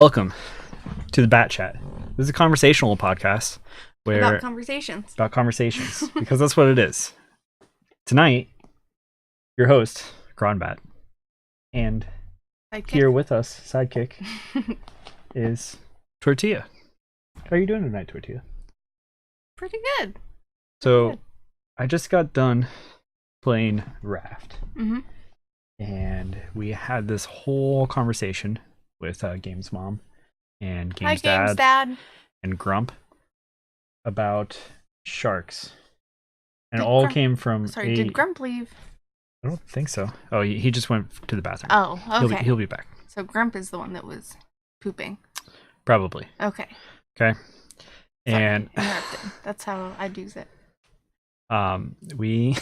Welcome to the Bat Chat. This is a conversational podcast about conversations. Because that's what it is. Tonight, your host, Gronbat, and Sidekick. here with us, sidekick, is Tortilla. How are you doing tonight, Tortilla? Pretty good. So, I just got done playing Raft, Mm-hmm. and we had this whole conversation with Games Mom and Games Dad and Grump about sharks. And Did it all Grump- came from Did Grump leave? I don't think so. Oh, he just went to the bathroom. Oh, okay. He'll be back. So Grump is the one that was pooping. Probably. Okay. Okay. Sorry, And interrupted. That's how I'd use it. we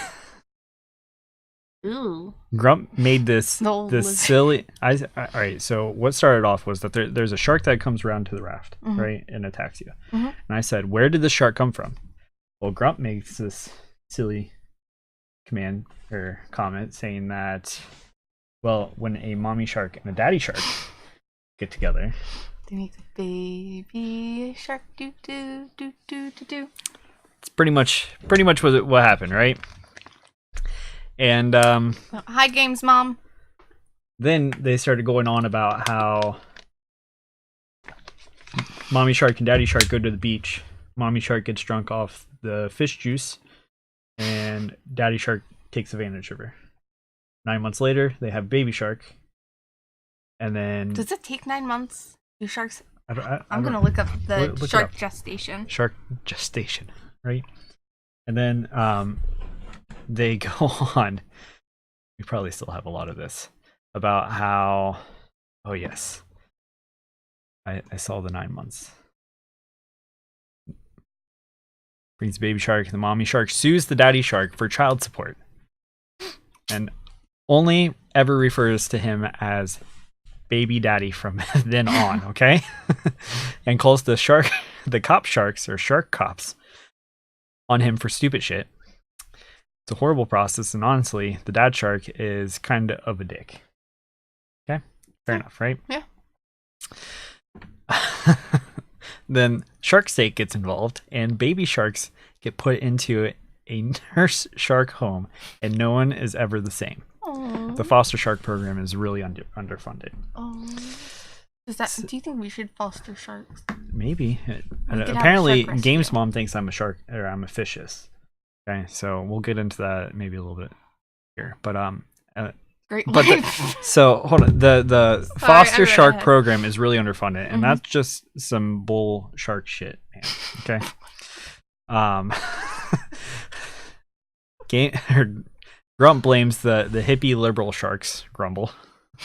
Ooh. Grump made this The lizard. silly. All right. So what started off was that there's a shark that comes around to the raft, Mhm. right, and attacks you. Mhm. And I said, "Where did the shark come from?" Well, Grump makes this silly command or comment saying that, well, when a mommy shark and a daddy shark get together, They make a baby shark do do do do do do. it's pretty much what happened, right? And Oh, hi, Games Mom. then they started going on about how mommy shark and daddy shark go to the beach. Mommy shark gets drunk off the fish juice, and daddy shark takes advantage of her. 9 months later, they have baby shark, and then Does it take 9 months? Do sharks? I'm don't- gonna look up the look it shark up. gestation. Shark gestation, right? And then they go on. We probably still have a lot of this about how. Oh yes, I saw the 9 months. Brings the baby shark. The mommy shark sues the daddy shark for child support, and only ever refers to him as baby daddy from then on. Okay, and calls the cop sharks or shark cops on him for stupid shit. It's a horrible process, and honestly, the dad shark is kind of a dick. Okay, fair enough, right? Yeah. Then shark steak gets involved, and baby sharks get put into a nurse shark home, and no one is ever the same. Aww. The foster shark program is really underfunded. Do you think we should foster sharks? Maybe. We could have Apparently, shark rescue. Games Mom thinks I'm a shark or I'm a fishes. Okay, so we'll get into that maybe a little bit here. But Great but white. so hold on. The Sorry, I foster read shark ahead. program is really underfunded, and Mhm. that's just some bull shark shit, man. Okay. Grump blames the hippie liberal sharks. Grumble.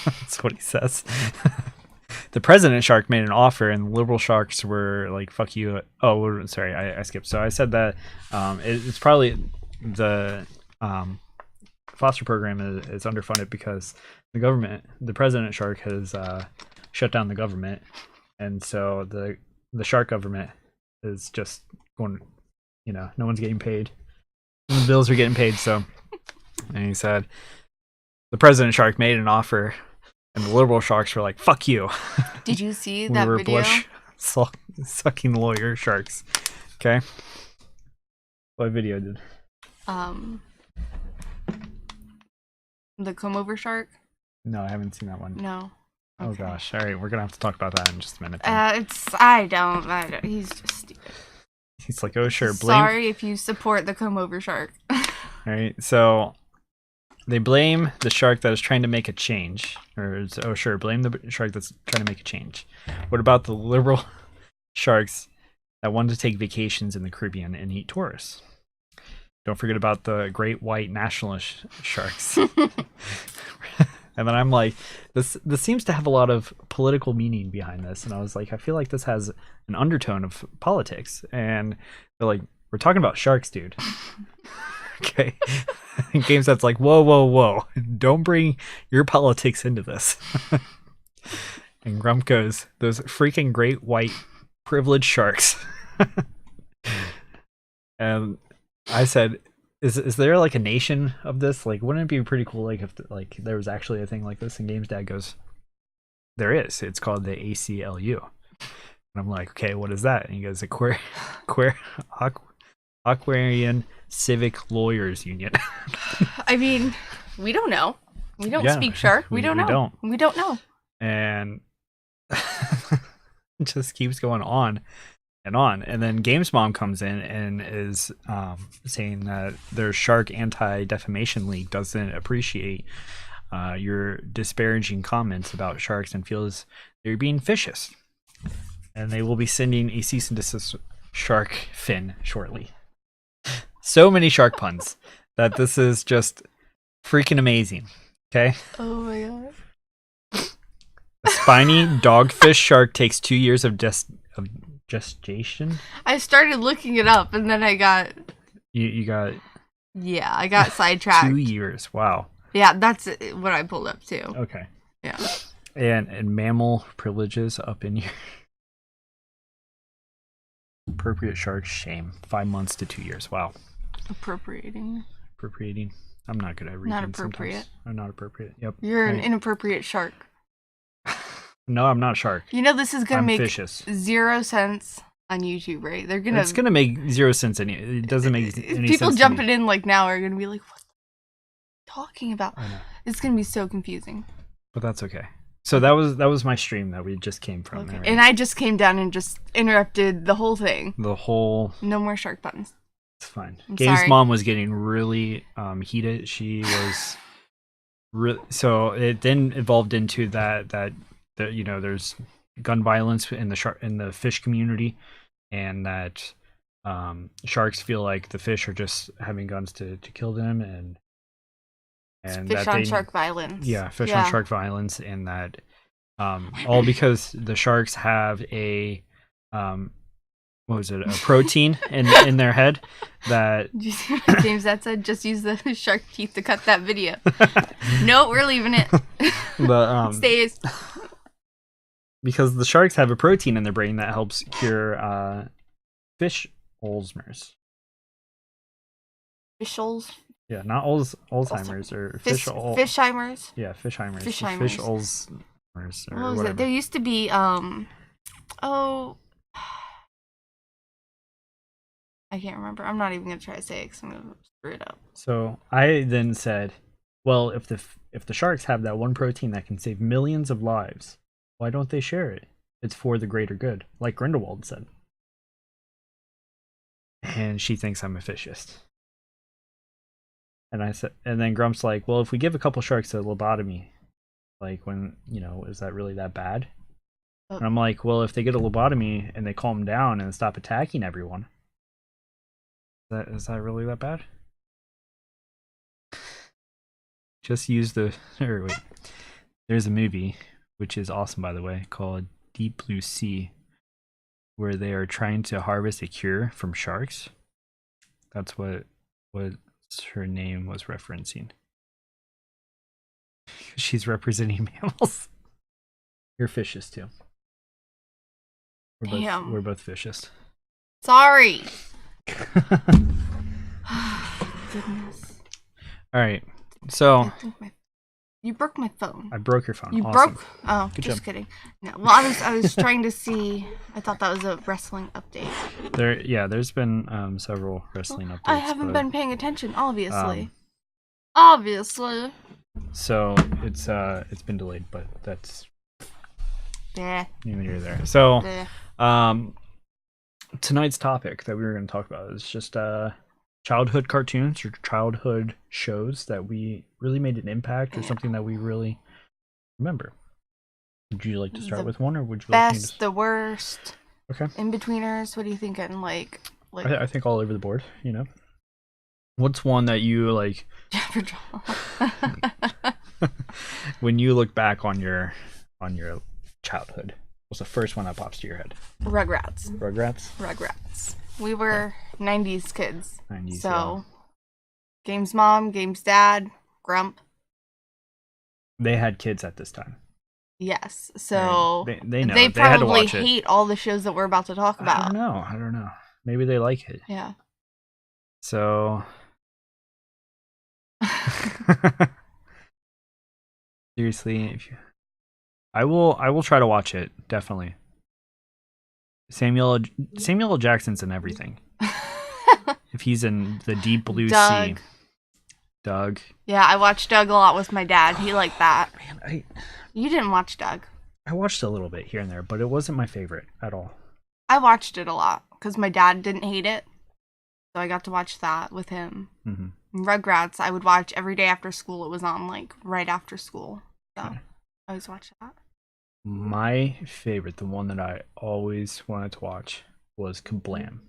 That's what he says. The president shark made an offer, and the liberal sharks were like, "Fuck you." Oh, sorry, I skipped. So I said that it's probably the foster program is underfunded because the president shark has shut down the government, and so the shark government is just going. No one's getting paid. The bills are getting paid. So, and he said the president shark made an offer, and the liberal sharks were like, "Fuck you." Did you see We that were video? sucking lawyer sharks. Okay. What video did? The comb over shark? No, I haven't seen that one. No. Oh Okay. gosh. All right, we're gonna have to talk about that in just a minute. Then. I don't. He's just stupid. He's like, "Oh sure, blame." Sorry if you support the comb over shark. All right, so they blame the shark that is trying to make a change, oh sure, blame the shark that's trying to make a change. What about the liberal sharks that wanted to take vacations in the Caribbean and eat tourists? Don't forget about the great white nationalist sharks. And then I'm like, this seems to have a lot of political meaning behind this. And I was like, I feel like this has an undertone of politics. And they're like, we're talking about sharks, dude. Okay. And GameStop's like, whoa. Don't bring your politics into this. And Grump goes, those freaking great white privileged sharks. And I said, is there like a nation of this? Like, wouldn't it be pretty cool like if like there was actually a thing like this? And Games Dad goes, there is. It's called the ACLU. And I'm like, okay, what is that? And he goes, Aquarian Civic Lawyers Union. I mean, we don't know. We don't Yeah, speak shark. We don't know. We don't know. And it just keeps going on and on. And then Games Mom comes in and is saying that their Shark Anti-Defamation League doesn't appreciate your disparaging comments about sharks and feels they're being vicious. And they will be sending a cease and desist shark fin shortly. So many shark puns that this is just freaking amazing. Okay? Oh my god. A spiny dogfish shark takes 2 years of gestation. I started looking it up and then I got... You got... Yeah, I got sidetracked. 2 years. Wow. Yeah, that's what I pulled up too. Okay. Yeah. And mammal privileges up in here. Appropriate shark shame. 5 months to 2 years. Wow. Appropriating. I'm not good at reading. Not appropriate. Sometimes. I'm not appropriate. Yep. You're an inappropriate shark. No, I'm not a shark. You know this is gonna make vicious. 0 cents on YouTube, right? They're gonna. It's gonna make 0 cents. It doesn't make any sense. People jumping in like now are gonna be like, "What are you talking about?" I know. It's gonna be so confusing. But that's okay. So that was my stream that we just came from. Okay. Right? And I just came down and just interrupted the whole thing. The whole. No more shark puns. It's fine. I'm Gabe's sorry. mom was getting really heated. She was so it then evolved into that you know there's gun violence in the fish community, and that sharks feel like the fish are just having guns to kill them, and Fish on shark violence. Yeah, fish on shark violence, and that all because the sharks have a what was it, a protein in their head that... Did you see what James that said? Just use the shark teeth to cut that video. No, we're leaving it. But Stays. Because the sharks have a protein in their brain that helps cure fish Alzheimer's. Fishholes? Yeah, not Alzheimer's or Fishheimer's? Yeah, Fishheimer's. Fishheimer's. Fish Alzheimer's or what was whatever. it? There used to be I can't remember. I'm not even gonna try to say it because I'm gonna screw it up. So I then said, well, if the sharks have that one protein that can save millions of lives, why don't they share it? It's for the greater good, like Grindelwald said. And she thinks I'm a fishist. And I said, and then Grump's like, well, if we give a couple sharks a lobotomy, like when, is that really that bad? And I'm like, well, if they get a lobotomy and they calm down and stop attacking everyone, is that really that bad? Just use the... wait. There's a movie, which is awesome, by the way, called Deep Blue Sea, where they are trying to harvest a cure from sharks. That's what her name was referencing. She's representing mammals. You're fishes, too. We're both fishes. Sorry. Goodness. All right. So you broke my phone. I broke your phone. You awesome. broke? Oh, Good just job. kidding. No, well, I was trying to see. I thought that was a wrestling update. There's been several wrestling updates. I haven't been paying attention, obviously. Obviously. So it's been delayed, but that's Yeah. neither here nor there. So Yeah. tonight's topic that we were going to talk about is just childhood cartoons or childhood shows that we really made an impact or something that we really remember. Would you like to start with one, or would you like me to... Best, the worst. Okay. In-betweeners, what are you thinking? Like I think all over the board, What's one that you like when you look back on your childhood? What's the first one that pops to your head? Rugrats. We were 90s kids. 90s, so, yeah. Game's mom, Game's dad, Grump. They had kids at this time. Yes. So, they know. They They had to probably watch it. hate all the shows that we're about to talk about. I don't know. Maybe they like it. Yeah. So... seriously, I will try to watch it, definitely. Samuel L. Jackson's in everything. If he's in the Deep Blue Sea. Doug. Yeah, I watched Doug a lot with my dad. He liked that. Man, You didn't watch Doug. I watched a little bit here and there, but it wasn't my favorite at all. I watched it a lot because my dad didn't hate it. So I got to watch that with him. Mm-hmm. Rugrats, I would watch every day after school. It was on, like, right after school. So I always watched that. My favorite, the one that I always wanted to watch, was Kablam.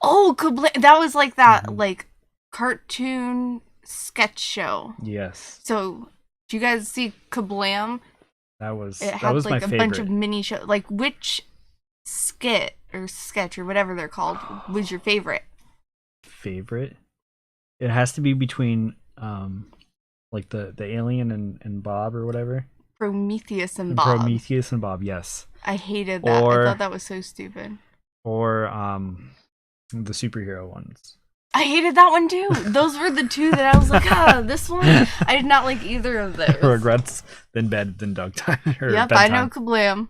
Oh, Kablam! That was like that, like, cartoon sketch show. Yes. So, do you guys see Kablam? That was like my a favorite. bunch of mini shows. Like, which skit or sketch or whatever they're called was your favorite? Favorite? It has to be between like the alien and Bob or whatever. Prometheus and Bob. Prometheus and Bob, yes. I hated that. I thought that was so stupid. Or the superhero ones. I hated that one too. Those were the two that I was like, this one. I did not like either of those. Regrets, then bed, then dog time. Yep, bedtime. I know Kablam.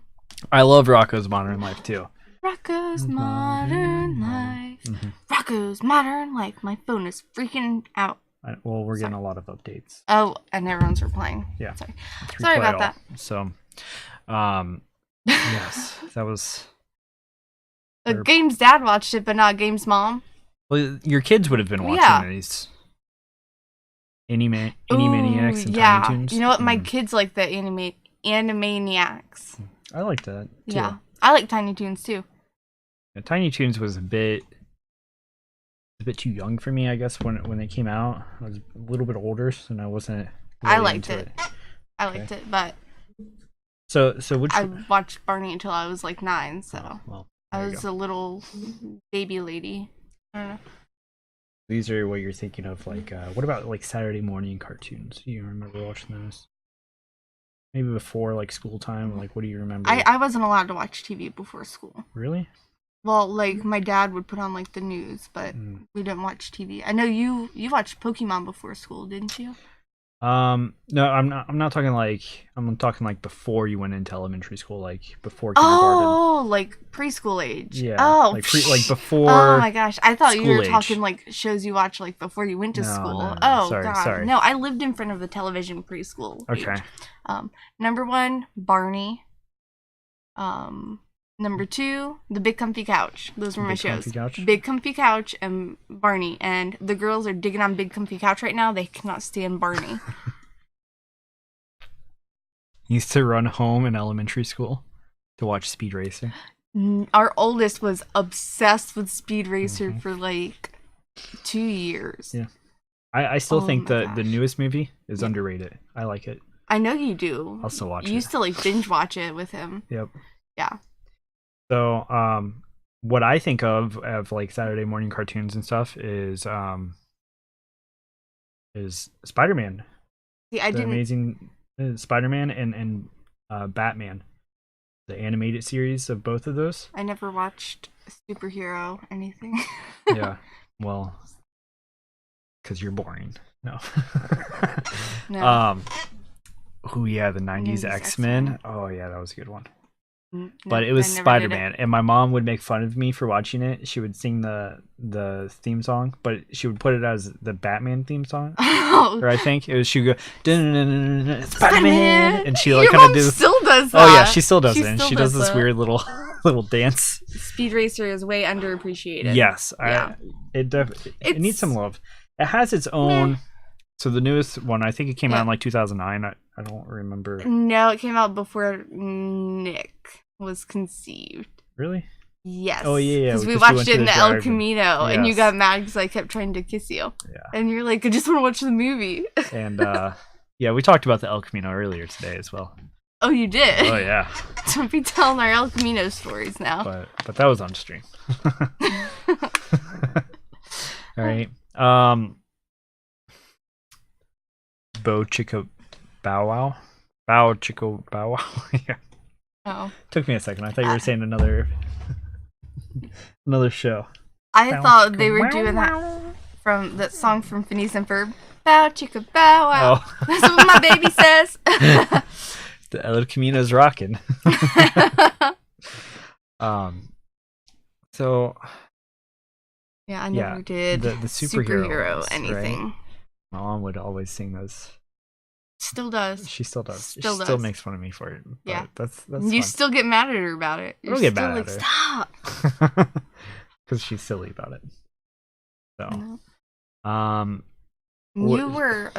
I love Rocko's Modern Life too. Rocko's Modern Life. Mm-hmm. Rocko's Modern Life. My phone is freaking out. Well, we're getting a lot of updates. Oh, and everyone's replying. Yeah. Sorry about that. So, yes, that was... Game's dad watched it, but not Game's mom. Well, your kids would have been watching these. Animaniacs and Tiny Toons. You know what? My kids like the Animaniacs. I like that, too. Yeah. I like Tiny Toons, too. Yeah, Tiny Toons was a bit too young for me, I guess, when it came out. I was a little bit older, and I wasn't really I liked into it. I liked it, but... So which... I watched Barney until I was like 9, so... Oh, well, I was a little baby lady. I don't know. These are what you're thinking of, like, what about, like, Saturday morning cartoons? Do you remember watching those? Maybe before, like, school time? Like, what do you remember? I wasn't allowed to watch TV before school. Really? Well, like, my dad would put on, like, the news, but we didn't watch TV. I know you watched Pokemon before school, didn't you? No, I'm not talking like, I'm talking like before you went into elementary school, like before kindergarten. Oh, like preschool age. Yeah. Oh, like before. Oh my gosh, I thought you were age. talking like shows you watch like before you went to school. No. Oh sorry, god, sorry. no, I lived in front of the television preschool. Okay. Age. Number 1, Barney. Number 2, The Big Comfy Couch. Those were my shows. Comfy Couch? Big Comfy Couch and Barney. And the girls are digging on Big Comfy Couch right now. They cannot stand Barney. Used to run home in elementary school to watch Speed Racer. Our oldest was obsessed with Speed Racer for like 2 years. Yeah. I still think the newest movie is underrated. I like it. I know you do. I'll still watch it. You used to like binge watch it with him. Yep. Yeah. So, what I think of like Saturday morning cartoons and stuff is Spider-Man. See, I didn't. Amazing Spider-Man and Batman, the animated series of both of those. I never watched superhero anything. Yeah, well, because you're boring. No. No. Oh yeah, the 90s X-Men. Oh yeah, that was a good one. No, but it was I never Spider-Man, did it. and my mom would make fun of me for watching it. She would sing the theme song, but she would put it as the Batman theme song. Oh. Or I think it was, she would go Spider-Man, and she like Your kind of mom does. still does that. Oh yeah, she still does it. And still she does this that. weird little dance. Speed Racer is way underappreciated. Yes, Yeah. It needs some love. It has its own. So the newest one, I think it came out in like 2009. I don't remember. No, it came out before Nick was conceived. Really? Yes. Oh yeah. Because we watched it in the El drive-in. Camino, and you Yes. got mad because I kept trying to kiss you. Yeah. And you're like, I just want to watch the movie. And yeah, we talked about the El Camino earlier today as well. Oh, you did? Oh yeah. Don't be telling our El Camino stories now. But that was on stream. All right. Bo Chico Bow Wow. Bow Chico Bow Wow. Yeah. Oh. Took me a second. I thought you were saying another show. I Bow thought chicka they were wow doing wow. that from that song from Phineas and Ferb. Bow chicka bow wow. Oh. That's what my baby says. The El Camino's rocking. So Yeah, I never did the superhero ones, anything. Right? My mom would always sing those. Still does. She still does. Still she does. still makes fun of me for it. Yeah, that's you fun. still get mad at her about it. I don't get mad at her. Stop. Because she's silly about it. So, no. You were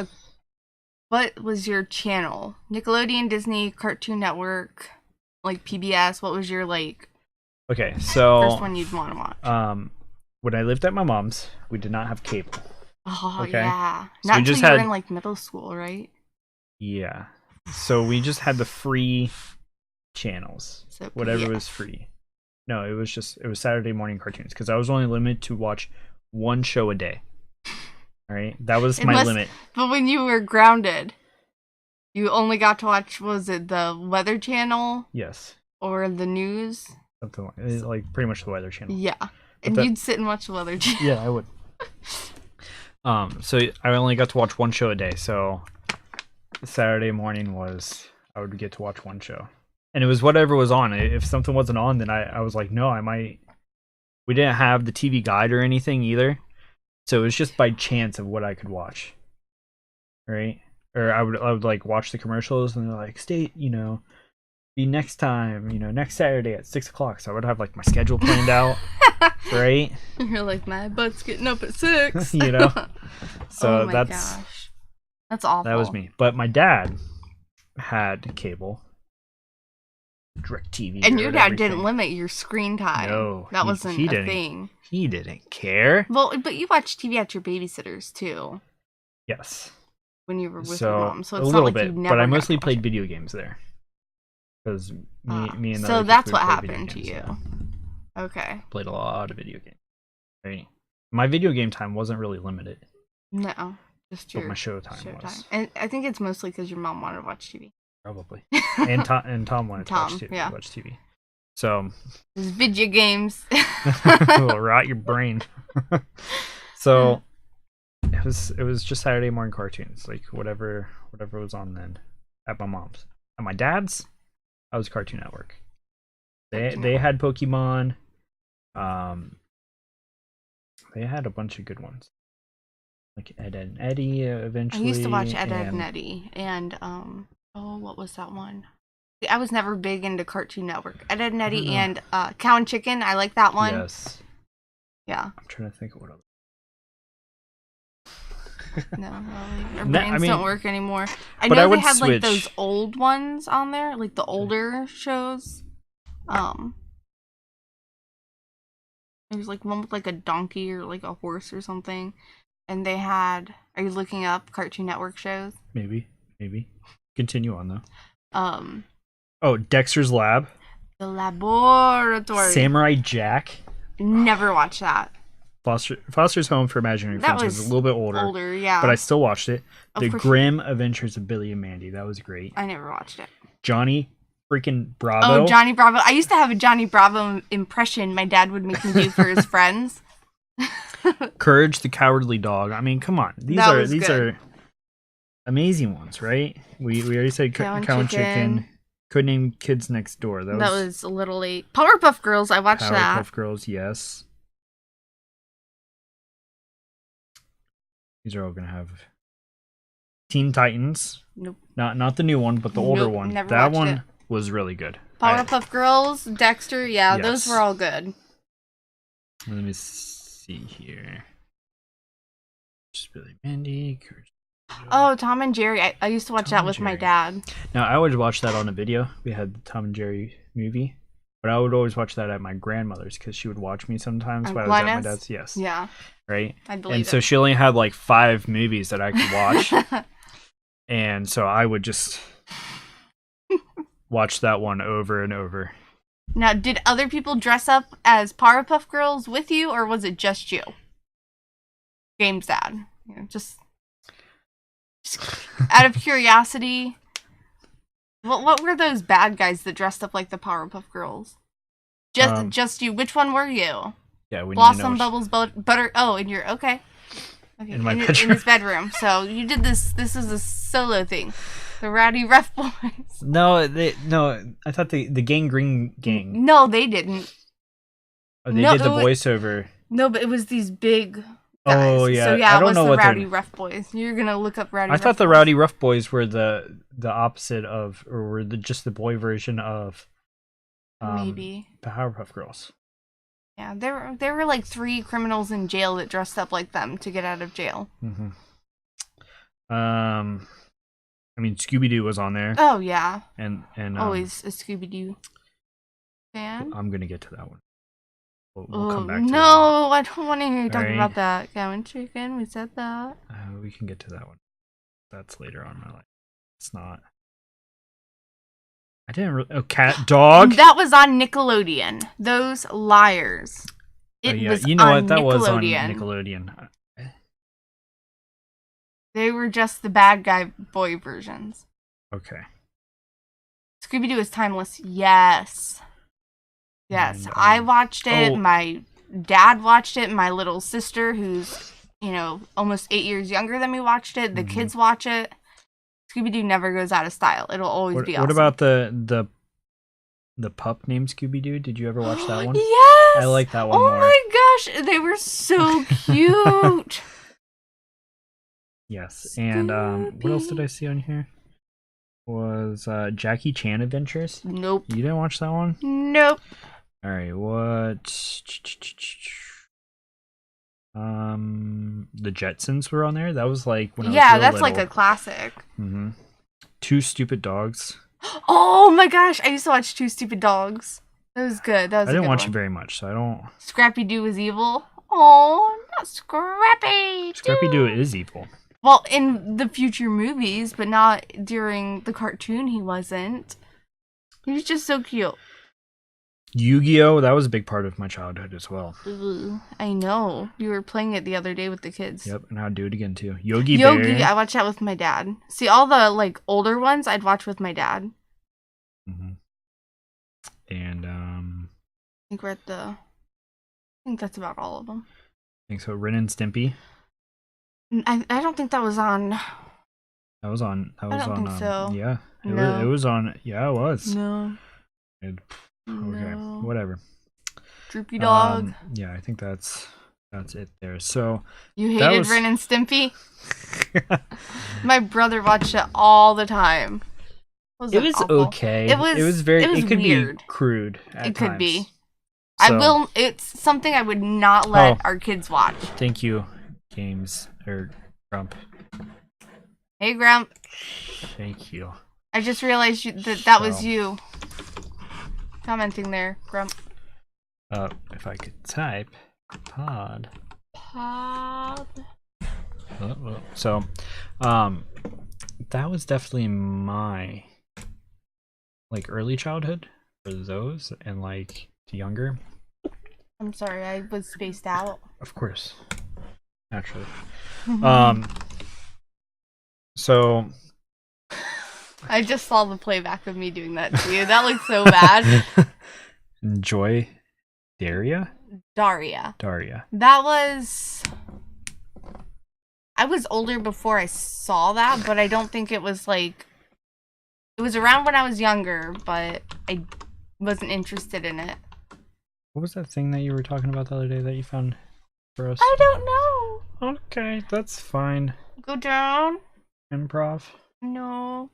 what was your channel? Nickelodeon, Disney, Cartoon Network, like PBS. What was your Okay, so first one you'd want to watch? When I lived at my mom's, we did not have cable. Oh okay? yeah, So not until you were in middle school, right? Yeah, so we just had the free channels, so whatever was free. No, it was Saturday morning cartoons because I was only limited to watch one show a day. All right, that was my limit. But when you were grounded, you only got to watch, was it the Weather Channel? Yes. Or the news? Something like pretty much the Weather Channel. Yeah, and you'd sit and watch the Weather Channel. Yeah, I would. So I only got to watch one show a day. So Saturday morning I would get to watch one show, and it was whatever was on. If something wasn't on, then I was like, no, I might. We didn't have the TV guide or anything either, so it was just by chance of what I could watch. Right? Or I would like watch the commercials, and they're like, "Stay, be next time, next Saturday at 6:00." So I would have like my schedule planned out, right? You're like, my butt's getting up at 6. So oh my gosh, that's awful. That was me. But my dad had cable, DirecTV, and your dad didn't limit your screen time. No, that wasn't a thing. He didn't care. Well, but you watched TV at your babysitter's too. Yes. When you were with your mom, so it's a little not like bit, you never. But I mostly played video games there. Because me and so that's what happened to you. Yeah. Okay. Played a lot of video games. Right. My video game time wasn't really limited. No, just your my show time was. And I think it's mostly because your mom wanted to watch TV. Probably. and Tom wanted to watch TV. So. There's video games. It'll rot your brain. So. It was just Saturday morning cartoons, like whatever was on then at my mom's. At my dad's, I was Cartoon Network. They had Pokemon. They had a bunch of good ones, like Ed, Edd n Eddy. Eventually, I used to watch Ed, Edd n Eddy, and what was that one? I was never big into Cartoon Network. Ed, Edd n Eddy and Cow and Chicken. I like that one. Yes. Yeah. I'm trying to think of what other. No, our brains don't work anymore. I know they had like those old ones on there, like the older shows. There was like one with like a donkey or like a horse or something, and they had. Are you looking up Cartoon Network shows? Maybe. Continue on though. Oh, Dexter's Lab. The Laboratory. Samurai Jack. Never watched that. Foster's Home for Imaginary Friends was a little bit older. Yeah. But I still watched it. The Grim Adventures of Billy and Mandy. That was great. I never watched it. Johnny freaking Bravo. Oh, Johnny Bravo. I used to have a Johnny Bravo impression my dad would make me do for his friends. Courage the Cowardly Dog. I mean, come on. These are amazing ones, right? We already said Cow and Chicken. Codename Kids Next Door. That was a little late. Powerpuff Girls. I watched that. Powerpuff Girls, yes. These are all gonna have Teen Titans. Nope. Not the new one, but the older one. That one was really good. Powerpuff Girls, Dexter, yes. Those were all good. Let me see here. Just Billy Mandy. Oh, Tom and Jerry. I used to watch that with my dad. Now I would watch that on a video. We had the Tom and Jerry movie. But I would always watch that at my grandmother's because she would watch me sometimes while I was at my dad's. Yes. Yeah. Right? I believe And so she only had like 5 movies that I could watch. And so I would just watch that one over and over. Now, did other people dress up as Powerpuff Girls with you, or was it just you? Game's Dad. Just out of curiosity. What were those bad guys that dressed up like the Powerpuff Girls? Just you. Which one were you? Yeah, we Blossom, Bubbles, Butter. Oh, in your okay. In my bedroom. In his bedroom. So you did this. This is a solo thing. The Rowdy Rough Boys. No, I thought the Gangrene Gang. No, they didn't. Oh, they did the voiceover. No, but it was these big guys. Oh yeah. So yeah, I it don't was know the what Rowdy Rough Boys. You're gonna look up Rowdy. I thought the Rowdy Rough Boys were the opposite of, or were just the boy version of. Maybe the Powerpuff Girls. Yeah, there were like 3 criminals in jail that dressed up like them to get out of jail. Mm-hmm. I mean, Scooby-Doo was on there. Oh yeah. And always a Scooby-Doo fan. I'm gonna get to that one. We'll come back to no, that. I don't want to hear you talk about that. Cow and chicken, we said that. We can get to that one. That's later on in my life. It's not. I didn't really. Oh, cat, dog. That was on Nickelodeon. Those liars. It was you know on what? That was on Nickelodeon. Nickelodeon. They were just the bad guy boy versions. Okay. Scooby-Doo is timeless. Yes. Yes, and, I watched it. My dad watched it. My little sister, who's, almost 8 years younger than me, watched it. The kids watch it. Scooby-Doo never goes out of style. It'll always be awesome. What about the pup named Scooby-Doo? Did you ever watch that one? Yes! I like that one more. Oh my gosh, they were so cute. Yes, and what else did I see on here? Was Jackie Chan Adventures? Nope. You didn't watch that one? Nope. All right, what? The Jetsons were on there. That was like when I was that's little. like a classic. Mm-hmm. Two Stupid Dogs. Oh my gosh, I used to watch Two Stupid Dogs. That was good. That was. I didn't watch it very much, so I don't. Scrappy Doo was evil. Oh, not Scrappy. Scrappy Doo is evil. Well, in the future movies, but not during the cartoon. He wasn't. He was just so cute. Yu-Gi-Oh! That was a big part of my childhood as well. Ooh, I know. You were playing it the other day with the kids. Yep, and I'd do it again too. Yogi Bear. I watched that with my dad. See, all the older ones I'd watch with my dad. Mm-hmm. And I think we're at I think that's about all of them. I think so. Ren and Stimpy. I don't think that was on. That was on. I don't think so. Yeah. It was on. Yeah, it was. No. Okay, whatever. Droopy Dog. Yeah, I think that's it there. So you hated Ren and Stimpy? My brother watched it all the time. It was okay. It was very. It could weird. Be crude. It could be. So, it's something I would not let our kids watch. Thank you, Games or Grump. Hey, Grump. Thank you. I just realized that was you commenting there, Grump. If I could type pod. So, that was definitely my early childhood for those, and younger. I'm sorry, I was spaced out. Of course, naturally. So. I just saw the playback of me doing that to you. That looked so bad. Enjoy Daria? Daria. That was... I was older before I saw that, but I don't think it was it was around when I was younger, but I wasn't interested in it. What was that thing that you were talking about the other day that you found for us? I don't know. Okay, that's fine. Go down. Improv? No.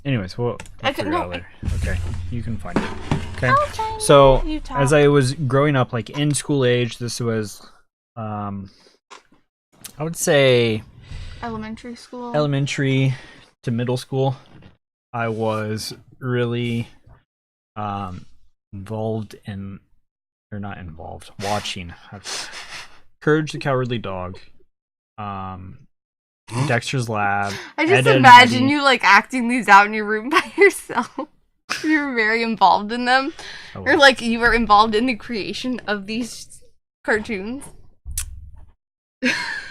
Anyways, we'll figure it out later. Okay, you can find it. Okay, so as I was growing up, in school age, this was, I would say, elementary school. Elementary to middle school. I was really involved in, or not involved, watching Courage the Cowardly Dog. Dexter's Lab. I just imagine you acting these out in your room by yourself. You were very involved in them. Or you were involved in the creation of these cartoons.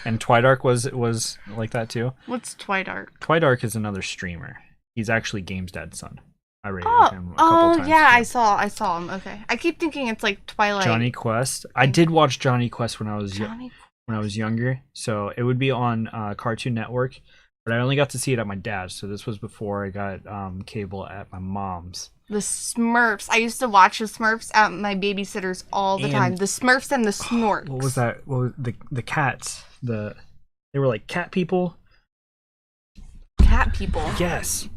And Twidark was like that too. What's Twidark? Twidark is another streamer. He's actually Games Dad's son. I rated him a couple times. Yeah, I saw him. Okay. I keep thinking it's Twilight. Johnny Quest. I did watch Johnny Quest when I was younger, so it would be on Cartoon Network. but I only got to see it at my dad's. So this was before I got cable at my mom's. The Smurfs. I used to watch the Smurfs at my babysitter's all the time. The Smurfs and the Snorks. What was that? What was the cats? They were like cat people. Cat people. Yes.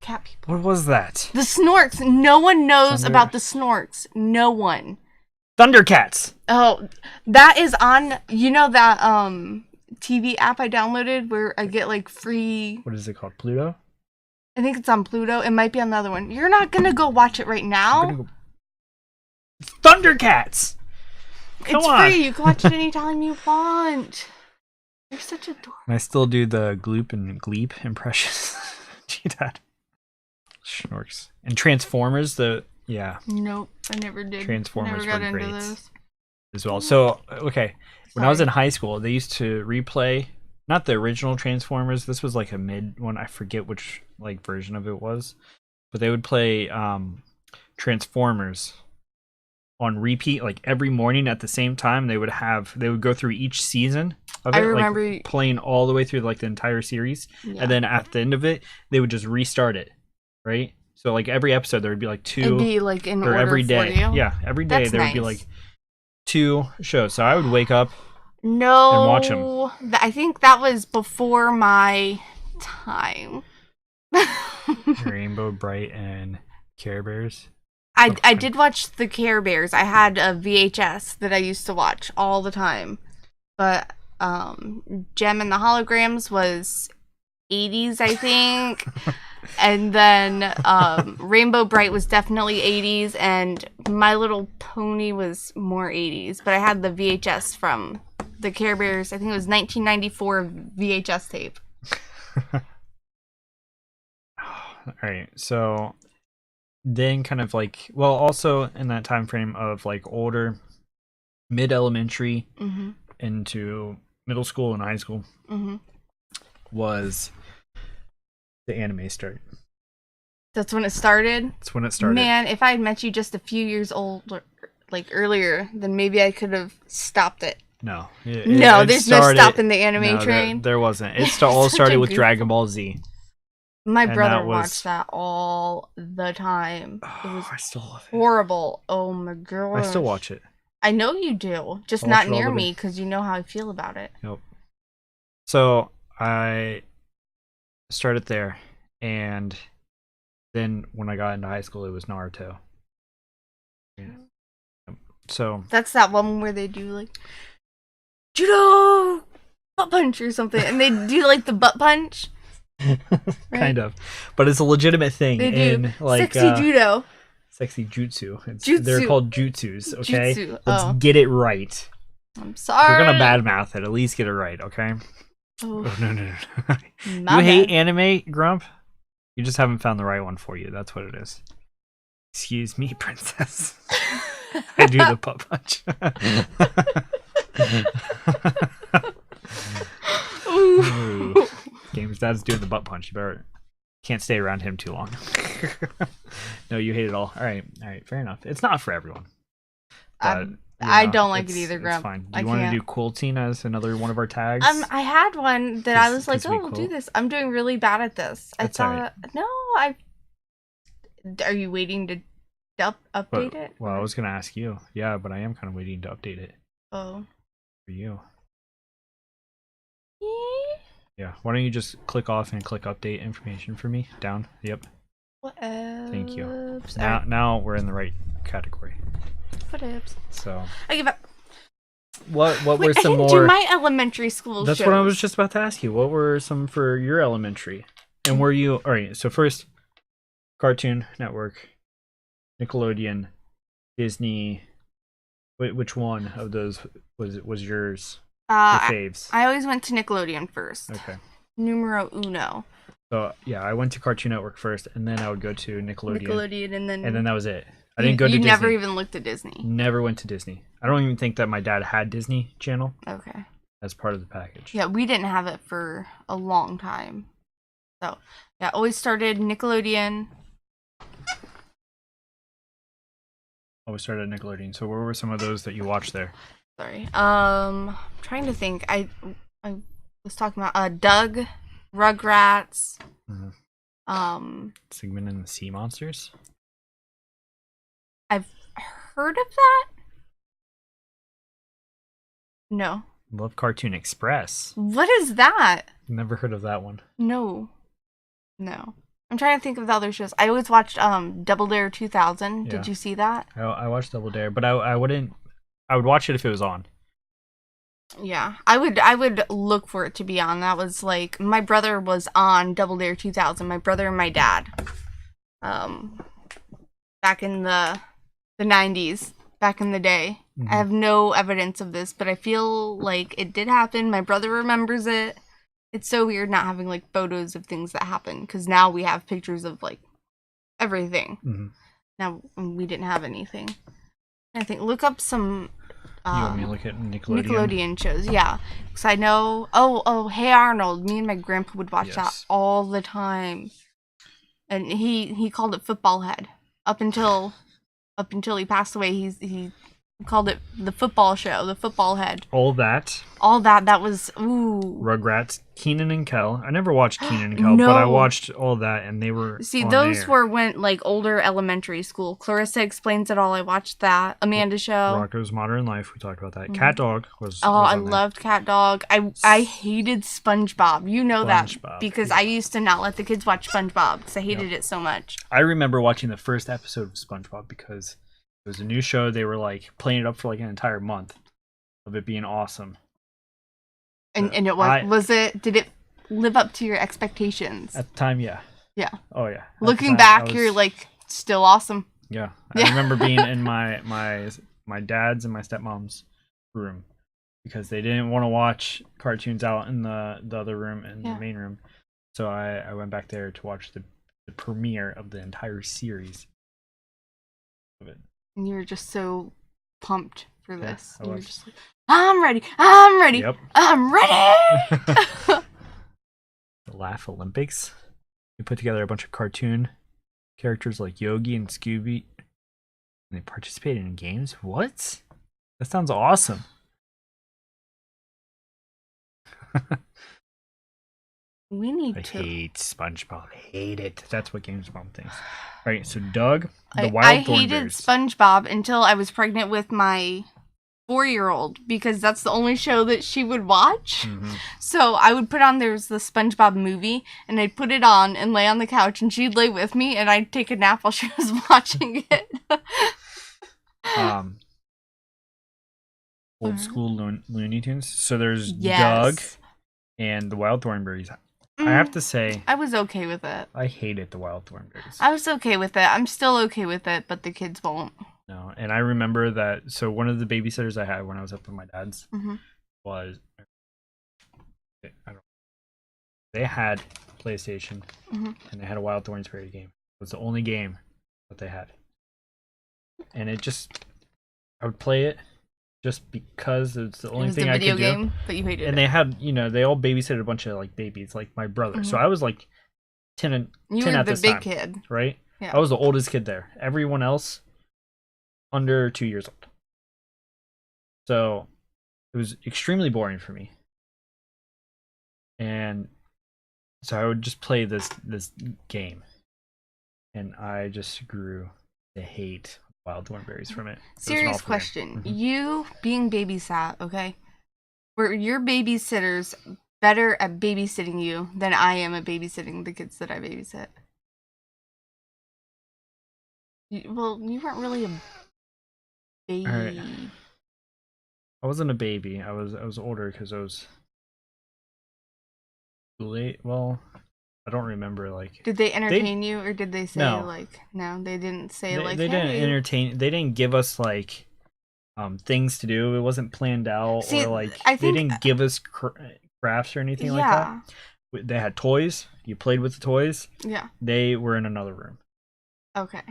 Cat people. What was that? The Snorks. No one knows about the Snorks. No one. Thundercats. Oh, that is on. You know that TV app I downloaded where I get like free. What is it called? Pluto. I think it's on Pluto. It might be on the other one. You're not gonna go watch it right now. Thundercats. It's free. You can watch it anytime you want. You're such a dork. And I still do the Gloop and Gleep impressions. Gee, Dad. Snorks. And Transformers, Nope, I never did. Transformers never got were into great those. as well. So, okay. When I was in high school, they used to replay, not the original Transformers. This was like a mid one. I forget which like version of it was. But they would play Transformers on repeat like every morning at the same time. They would go through each season of it. I remember like, playing all the way through like the entire series. Yeah. And then at the end of it, they would just restart it. Right? So like every episode there would be like two. It'd be like in order every day. For you. Yeah, every day That's there would be like 2 shows. So I would wake up and watch them. I think that was before my time. Rainbow Bright and Care Bears. I did watch the Care Bears. I had a VHS that I used to watch all the time. But Gem and the Holograms was 80s, I think. And then Rainbow Bright was definitely 80s, and My Little Pony was more 80s. But I had the VHS from the Care Bears. I think it was 1994 VHS tape. All right, so then kind of like, well, also in that time frame of like older, mid-elementary into middle school and high school was the anime start. That's when it started? That's when it started. Man, if I had met you just a few years old, like earlier, then maybe I could have stopped it. No. There's no stopping the anime train. There wasn't. It all started with Dragon Ball Z. My brother watched that all the time. It was I still love it. Horrible. Oh my god. I still watch it. I know you do. Just not near me because you know how I feel about it. Yep. So I started there, and then when I got into high school, it was Naruto. Yeah. So that's that one where they do like judo butt punch or something, and they do like the butt punch. Right? Kind of, but it's a legitimate thing. They do. In like sexy judo, sexy jutsu. Jutsu. They're called jutsus. Okay, jutsu. Let's get it right. I'm sorry. We're gonna badmouth it. At least get it right. Okay. Oh no. You bad. hate anime, Grump? You just haven't found the right one for you. That's what it is. Excuse me, princess. I do the butt punch. Ooh. Games Dad's doing the butt punch. You better can't stay around him too long. No, you hate it all. All right, fair enough. It's not for everyone. But, I don't like it either, Grump. It's fine. Do you want to do Quilting as another one of our tags? I had one that I was like, we'll do this. I'm doing really bad at this. That's I thought, Are you waiting to update it? Well, I was going to ask you. Yeah, but I am kind of waiting to update it. Oh. For you. Yeah, why don't you just click off and click update information for me? Down. Yep. What else? Thank you. Now we're in the right category. What else? So I give up. What were some more? I didn't do my elementary school That's shows. what I was just about to ask you. What were some for your elementary? And were you all right? So first, Cartoon Network, Nickelodeon, Disney. Which one of those was yours? Your faves. I always went to Nickelodeon first. Okay. Numero uno. So yeah, I went to Cartoon Network first, and then I would go to Nickelodeon. And then that was it. I didn't go to Disney. You never even looked at Disney. Never went to Disney. I don't even think that my dad had Disney Channel. Okay. As part of the package. Yeah, we didn't have it for a long time. So yeah, always started Nickelodeon. Always started at Nickelodeon. So what were some of those that you watched there? Sorry. I'm trying to think. I was talking about Doug. Rugrats. Sigmund and the Sea Monsters. I've heard of that. No. Love Cartoon Express. What is that? Never heard of that one. No. I'm trying to think of the other shows. I always watched Double Dare 2000. Yeah. Did you see that? I watched Double Dare, but I would watch it if it was on. Yeah, I would look for it to be on. That was like, my brother was on Double Dare 2000. My brother and my dad. Back in the 90s, back in the day. I have no evidence of this, but I feel like it did happen. My brother remembers it. It's so weird not having like photos of things that happen, because now we have pictures of like everything. Now we didn't have anything. I think look up some you want me to look at Nickelodeon shows, yeah. Because I know, Hey Arnold. Me and my grandpa would watch that all the time, and he called it Football Head up until he passed away. He called it the Football Show, the Football Head. All that was Rugrats, Keenan and Kel. I never watched Keenan and Kel, but I watched all that, and they were those were when like older elementary school. Clarissa Explains It All. I watched that. Amanda Show. Rocko's Modern Life. We talked about that. Cat Dog was. I loved Cat Dog. I hated SpongeBob. You know that because I used to not let the kids watch SpongeBob because I hated it so much. I remember watching the first episode of SpongeBob because it was a new show. They were like playing it up for like an entire month of it being awesome. And it was did it live up to your expectations? At the time, yeah. Yeah. Oh yeah. Looking back, you're like still awesome. Yeah. I remember being in my dad's and my stepmom's room because they didn't want to watch cartoons out in the other room in the main room. So I went back there to watch the premiere of the entire series of it. And you were just so pumped for this. I you were was. just like, I'm ready. Yep. I'm ready. The Laugh Olympics. We put together a bunch of cartoon characters like Yogi and Scooby, and they participated in games. What? That sounds awesome. We need I to. hate SpongeBob. Hate it. That's what Games Mom thinks. All right, so Doug, the Wild I Thornberrys. hated SpongeBob until I was pregnant with my 4-year-old because that's the only show that she would watch. So I would put on, there's the SpongeBob movie, and I'd put it on and lay on the couch, and she'd lay with me, and I'd take a nap while she was watching it. Old school Looney Tunes. So there's Doug and the Wild Thornberrys. I have to say, I was okay with it. I hated the Wild Thornberrys. I was okay with it. I'm still okay with it, but the kids won't. No, and I remember that. So one of the babysitters I had when I was up with my dad's was, they had PlayStation and they had a Wild Thornberry game. It was the only game that they had, and I would play it just because it's the only thing I could do. It was the video game, but you hated it. And they had, they all babysitted a bunch of like babies, like my brother. So I was like 10 at this time. You were the big kid, right? Yeah. I was the oldest kid there. Everyone else under 2 years old. So it was extremely boring for me. And so I would just play this game, and I just grew to hate Wild Thornberrys from it. Serious question. You being babysat, okay? Were your babysitters better at babysitting you than I am at babysitting the kids that I babysit? Well, you weren't really a baby. Right. I wasn't a baby. I was older because I was late. Well, I don't remember. Like, did they entertain you, or did they say no? They didn't say they didn't entertain. They didn't give us like things to do. It wasn't planned out. Or like they didn't give us crafts or anything like that. They had toys. You played with the toys. Yeah. They were in another room. Okay.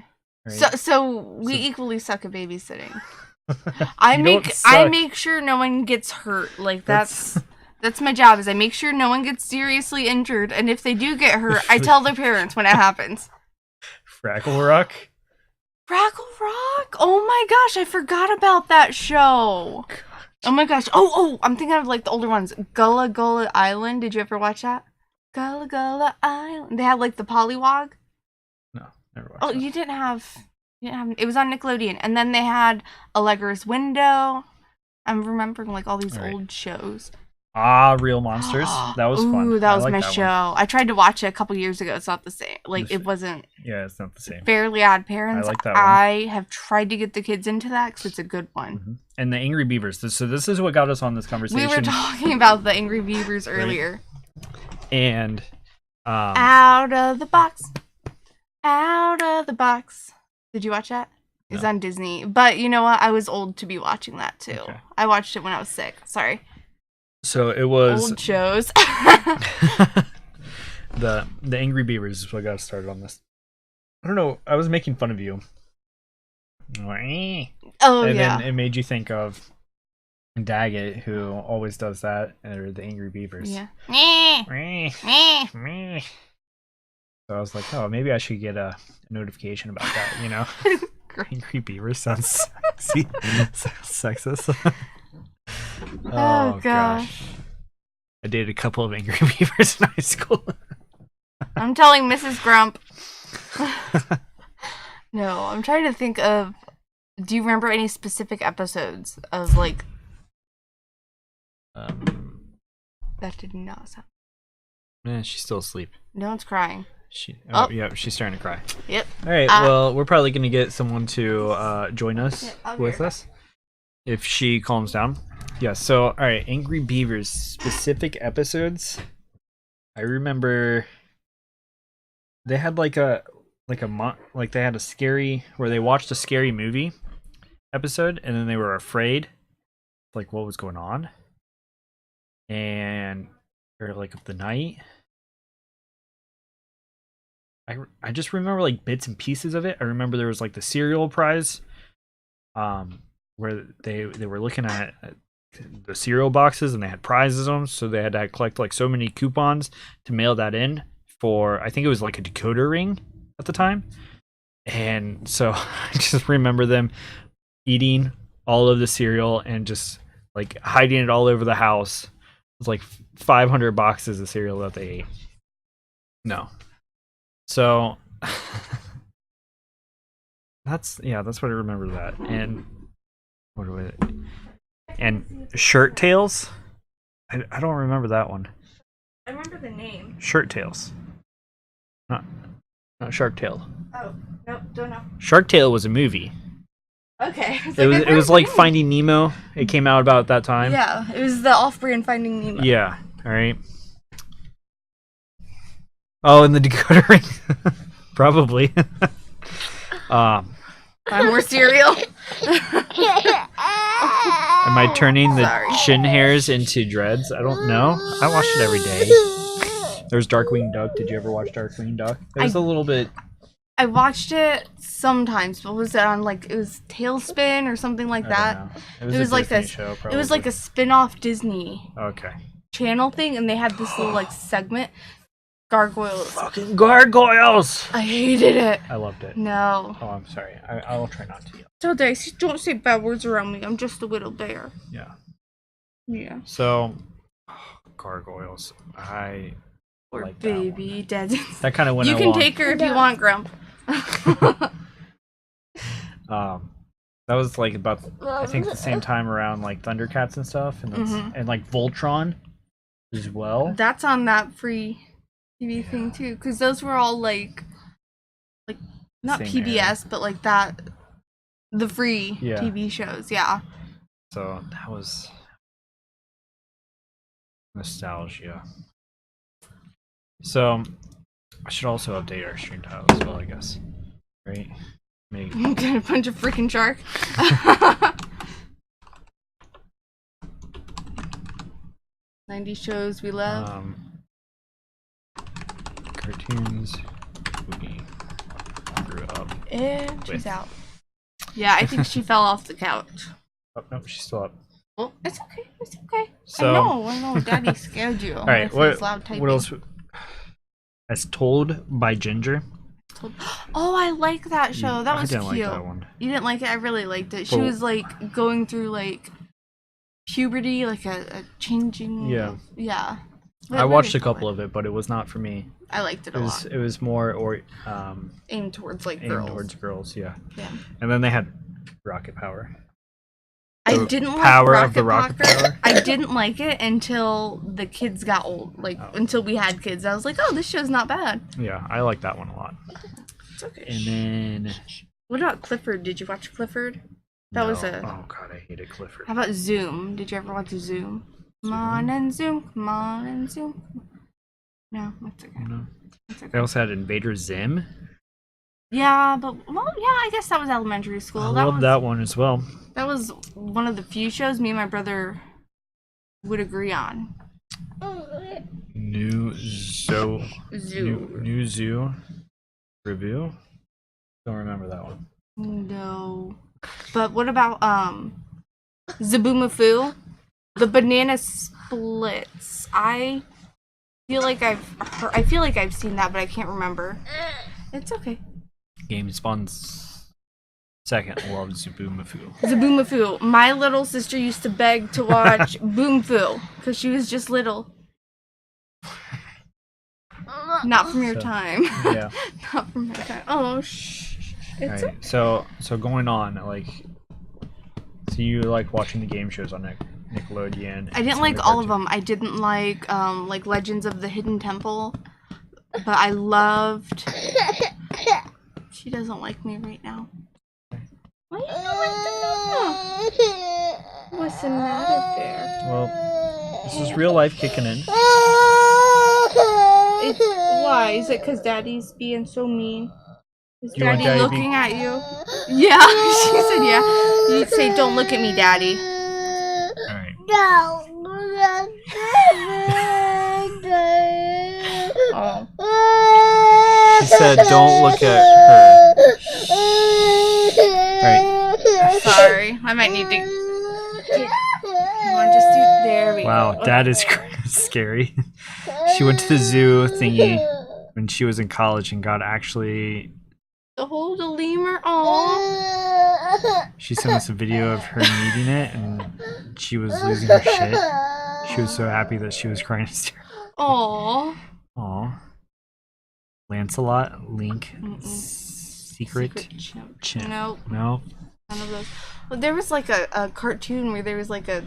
Right? So we equally suck at babysitting. I make sure no one gets hurt. Like that's my job. Is I make sure no one gets seriously injured, and if they do get hurt, I tell their parents when it happens. Fraggle Rock. Oh my gosh, I forgot about that show. Oh my gosh. Oh, I'm thinking of like the older ones. Gullah Gullah Island. Did you ever watch that? Gullah Gullah Island. They had like the Pollywog. No, never watched. Oh, that. you didn't have. It was on Nickelodeon, and then they had Allegra's Window. I'm remembering like all these old shows. Real Monsters. That was fun. Ooh, that was my that show. one. I tried to watch it a couple years ago. It's not the same. Like it wasn't. Yeah, it's not the same. Fairly Odd Parents. I like that one. I have tried to get the kids into that because it's a good one. Mm-hmm. And the Angry Beavers. So this is what got us on this conversation. We were talking about the Angry Beavers earlier. And Out of the box. Out of the box. Did you watch that? It's on Disney. But you know what? I was old to be watching that too. Okay. I watched it when I was sick. Sorry. So it was old shows. the Angry Beavers is what got us started on this. I don't know. I was making fun of you. Oh, and then it made you think of Daggett, who always does that, or the Angry Beavers. Yeah. So I was like, oh, maybe I should get a notification about that, you know? Angry Beavers sounds sexy. Sexist. Oh, gosh. I dated a couple of Angry Beavers in high school. I'm telling Mrs. Grump. No, I'm trying to think of... Do you remember any specific episodes of, like... That did not sound... She's still asleep. No one's crying. Yeah, she's starting to cry. Yep. All right, well, we're probably going to get someone to join us with us if she calms down. Yeah, so, all right, Angry Beavers, specific episodes. I remember they had they had a scary, where they watched a scary movie episode, and then they were afraid, like, what was going on. And, or, like, of the night. I just remember like bits and pieces of it. I remember there was like the cereal prize, where they were looking at the cereal boxes and they had prizes on them, so they had to collect like so many coupons to mail that in for, I think it was like a decoder ring at the time. And so I just remember them eating all of the cereal and just like hiding it all over the house. It was like 500 boxes of cereal that they ate. No. So that's what I remember that. And what was it? And Shirt Tails? I don't remember that one. I remember the name. Shirt Tails. Not Shark Tale. Oh, nope, don't know. Shark Tale was a movie. Okay. It was like Finding Nemo. It came out about that time. Yeah, it was the off-brand Finding Nemo. Yeah, all right. Oh, and the decoder ring. Probably. Buy more cereal. Am I turning the chin hairs into dreads? I don't know. I watched it every day. There's Darkwing Duck. Did you ever watch Darkwing Duck? It was a little bit... I watched it sometimes, but was it on like, it was Tailspin or something like that? It was like Disney show, it was like a spin-off Disney channel thing, and they had this little like segment. Gargoyles. Fucking gargoyles! I hated it. I loved it. No. Oh, I'm sorry. I'll try not to yell. So don't say bad words around me. I'm just a little bear. Yeah. Yeah. So, gargoyles. Or like baby dead. That kind of went You can take her if you want, Grump. That was like about, I think, the same time around like Thundercats and stuff, and and like Voltron as well. That's on that free TV thing too, because those were all like not Same PBS, era. But like that, the free TV shows. Yeah. So that was nostalgia. So I should also update our stream title as well, I guess. Right? Maybe. Get a bunch of freaking shark. 90 shows we love. Cartoons we grew up. And she's out. Yeah, I think she fell off the couch. Oh no, she's still up. Well, it's okay. It's okay. So, I know. Daddy scared you. All right. What else? As Told by Ginger. Oh, I like that show. That was cute. I didn't like that one. You didn't like it? I really liked it. She was like going through like puberty, like a changing. Yeah. Yeah. I watched a couple of it, but it was not for me. I liked it a lot. It was more Aimed towards girls. Aimed towards girls, yeah. Yeah. And then they had Rocket Power. I didn't like Power Rocket of the Rocket Power. I didn't like it until the kids got old. Until we had kids. I was like, oh, this show's not bad. Yeah, I like that one a lot. It's okay. And then... What about Clifford? Did you watch Clifford? That was a... Oh, God, I hated Clifford. How about Zoom? Did you ever watch Zoom? Come on and Zoom. Come on and Zoom. No, that's okay. No. That's okay. They also had Invader Zim. Yeah, but, well, yeah, I guess that was elementary school. I loved that one as well. That was one of the few shows me and my brother would agree on. New Zoo review. Don't remember that one. No. But what about Zaboomafoo? The Banana Splits. I feel like I've seen that, but I can't remember. It's okay. GameSpawn's second loves Zaboomafoo. Zaboomafoo. My little sister used to beg to watch Boomfoo because she was just little. Not from your time. Yeah. Not from my time. Oh, shh. It's All right. So going on, so you like watching the game shows on Nickelodeon? I didn't like all of them. I didn't like Legends of the Hidden Temple, but I loved. She doesn't like me right now. Why you don't like the dog? What's the matter there? Well, this is real life kicking in. It's why? Is it because Daddy's being so mean? Is Daddy looking at you? Yeah, she said yeah. You say, "Don't look at me, Daddy." All right. Oh. She said, "Don't look at her." All right. Sorry, I might need to. You want to just do? There we go. Wow, Dad is scary. She went to the zoo thingy when she was in college and got actually. To hold a lemur. Aww. She sent us a video of her meeting it, and she was losing her shit. She was so happy that she was crying. Aww. Aw. Lancelot, Link, Secret Chimp. Nope. No. None of those. Well, there was like a cartoon where there was like a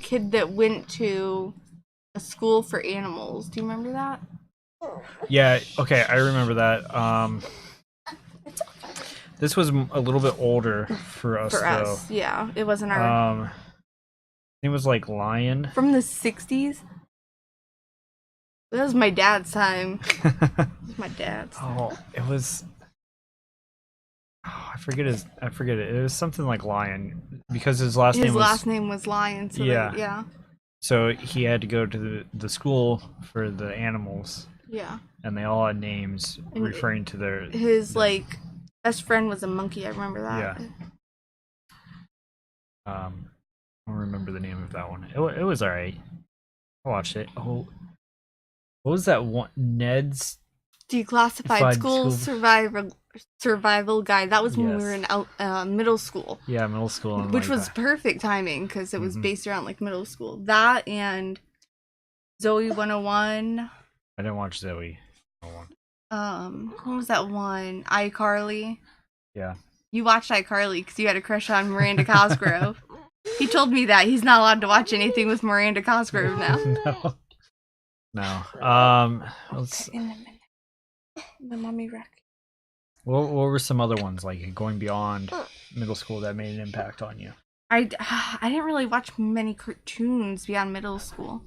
kid that went to a school for animals. Do you remember that? Yeah. Okay, I remember that. This was a little bit older for us. Yeah. It wasn't our. It was like Lion. From the 60s. That was my dad's time. It was my dad's. Oh, it was. Oh, I forget it. It was something like Lion because his last name was Lion. So yeah. Yeah. So he had to go to the school for the animals. Yeah. And they all had names referring to his best friend was a monkey. I remember that. Yeah. I don't remember the name of that one. It was alright. I watched it. Oh, what was that one? Ned's Declassified School Survival Guide. That was when we were in middle school. Yeah, middle school. Which was perfect timing because it was based around middle school. That and Zoe 101. I didn't watch Zoe 101. What was that one? iCarly. Yeah. You watched iCarly because you had a crush on Miranda Cosgrove. He told me that he's not allowed to watch anything with Miranda Cosgrove now. No. Let's. The mommy wreck. What were some other ones going beyond middle school that made an impact on you? I didn't really watch many cartoons beyond middle school.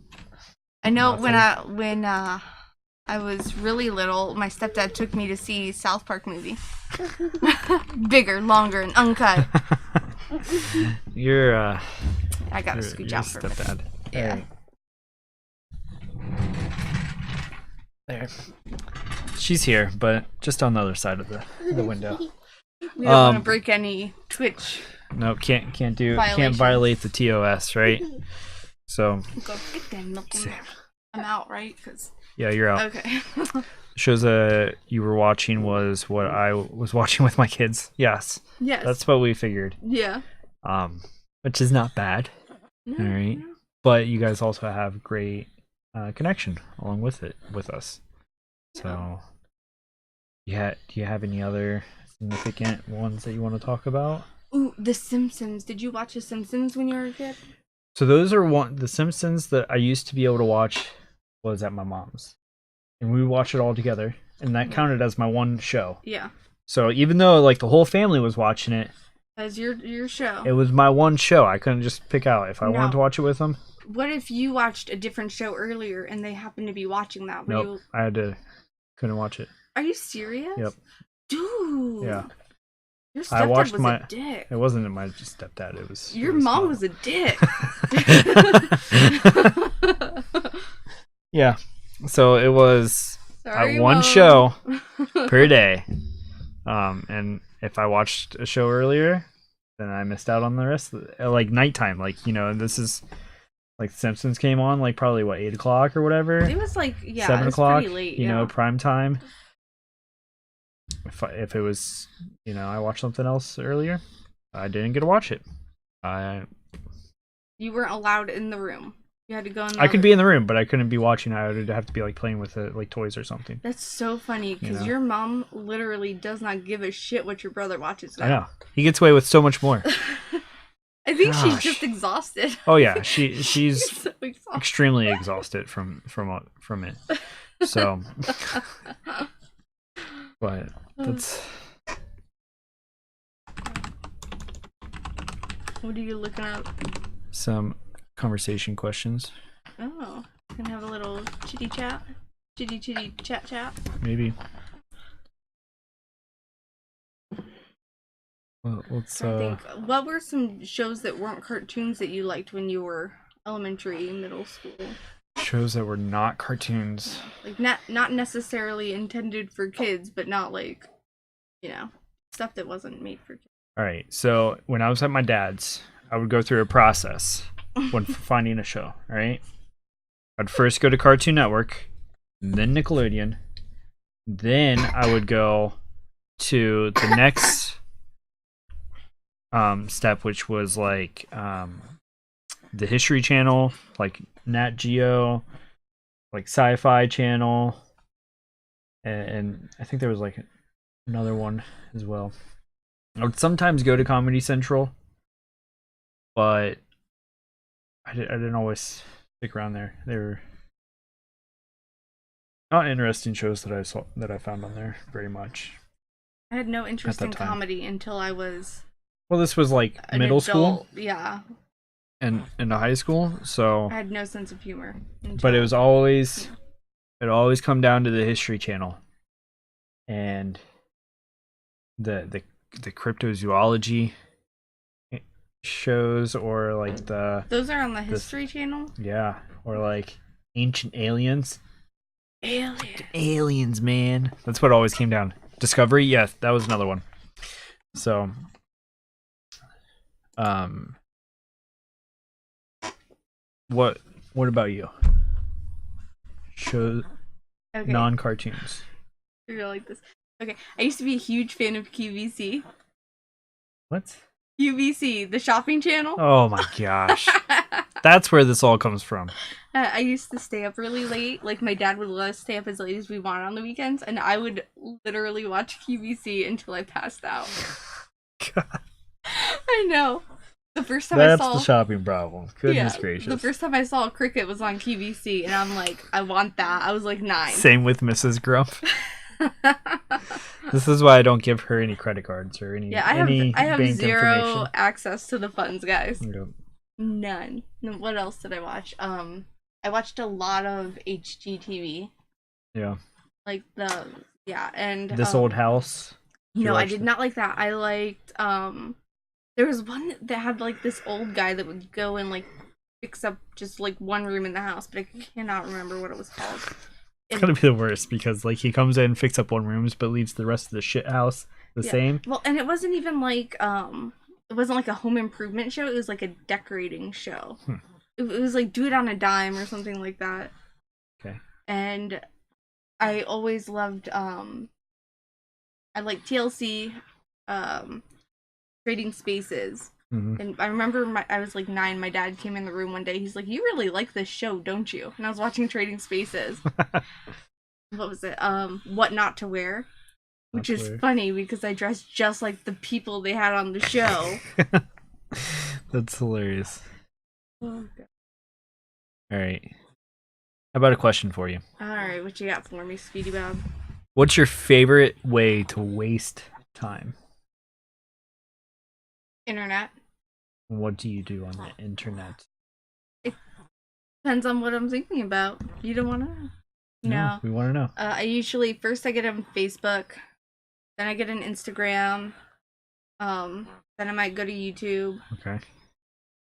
I know when I was really little, my stepdad took me to see South Park movie. Bigger, longer, and uncut. I gotta scooch out for stepdad. Yeah. There. She's here, but just on the other side of the window. We don't want to break any Twitch. No, can't violate the TOS, right? So. Go get them nothing. I'm out, right? Yeah, you're out. Okay. Shows you were watching was what I was watching with my kids. Yes. That's what we figured. Yeah. Which is not bad. No, all right. No. But you guys also have great connection along with us. So, yeah, do you have any other significant ones that you want to talk about? Ooh, The Simpsons. Did you watch The Simpsons when you were a kid? So those are the Simpsons that I used to be able to watch was at my mom's, and we would watch it all together, and that counted as my one show. Yeah. So even though like the whole family was watching it, as your show, it was my one show. I couldn't just pick out if I wanted to watch it with them. What if you watched a different show earlier and they happened to be watching that? Nope, couldn't watch it. Are you serious? Yep. Dude. Yeah. Your stepdad was a dick. It wasn't my stepdad. It was your mom was a dick. Yeah. So it was one Mom. show per day. And if I watched a show earlier, then I missed out on the rest of it. Like nighttime, like, you know, this is like Simpsons came on like probably 8 o'clock or whatever. It was like 7 o'clock, pretty late, you know, prime time. If it was, you know, I watched something else earlier, I didn't get to watch it. You weren't allowed in the room. You had to go in the I could be in the room, but I couldn't be watching. I would have to be like playing with like toys or something. That's so funny because your mom literally does not give a shit what your brother watches now. I know. He gets away with so much more. I think she's just exhausted. Oh yeah, she's so exhausted. Extremely exhausted from it. So, but that's. What are you looking up? Some conversation questions. Oh, gonna have a little chitty chat, chitty chat. Maybe. Well, let's. I think. What were some shows that weren't cartoons that you liked when you were elementary, middle school? Shows that were not cartoons. Like not necessarily intended for kids, but not like, you know, stuff that wasn't made for kids. All right. So when I was at my dad's, I would go through a process when finding a show. All right. I'd first go to Cartoon Network, then Nickelodeon, then I would go to the next step, which was like the History Channel, like Nat Geo, like Sci-Fi Channel, and I think there was like another one as well. I would sometimes go to Comedy Central, but I didn't always stick around there. They were not interesting shows that I found on there very much. I had no interest in comedy until I was. Well, this was like middle school. Yeah. And into high school, so I had no sense of humor. But it always come down to the History Channel and the cryptozoology shows, or like those are on the History Channel. Yeah, or like Ancient Aliens. Aliens, man. That's what always came down. Discovery, yes, that was another one. So, What about you? Show non-cartoons. You're gonna like this. Okay, I used to be a huge fan of QVC. What? QVC, the shopping channel. Oh my gosh. That's where this all comes from. I used to stay up really late. Like, my dad would let us stay up as late as we wanted on the weekends, and I would literally watch QVC until I passed out. God. I know. The first time That's the shopping problem. Goodness gracious. The first time I saw Cricket was on QVC, and I'm like, I want that. I was like 9. Same with Mrs. Grump. This is why I don't give her any credit cards or any. Yeah, I have zero access to the funds, guys. Yep. None. What else did I watch? I watched a lot of HGTV. Yeah. Like and This Old House. No, I did not like that. I liked there was one that had like this old guy that would go and like fix up just like one room in the house, but I cannot remember what it was called. It's gonna be the worst because like he comes in, fixes up one room, but leaves the rest of the shit house the same. Well, and it wasn't even like it wasn't like a home improvement show. It was like a decorating show. It was like Do It on a Dime or something like that. Okay. And I always loved I like TLC, Trading Spaces. And I remember I was like 9. My dad came in the room one day. He's like, "You really like this show, don't you?" And I was watching Trading Spaces. What was it? What Not to Wear, which is funny because I dressed just like the people they had on the show. That's hilarious. Oh, all right. How about a question for you? All right, what you got for me, Speedy Bob? What's your favorite way to waste time? Internet. What do you do on the internet? It depends on what I'm thinking about. You don't want to know? No, we want to know. I usually first I get on Facebook, then I get an Instagram, then I might go to YouTube. Okay.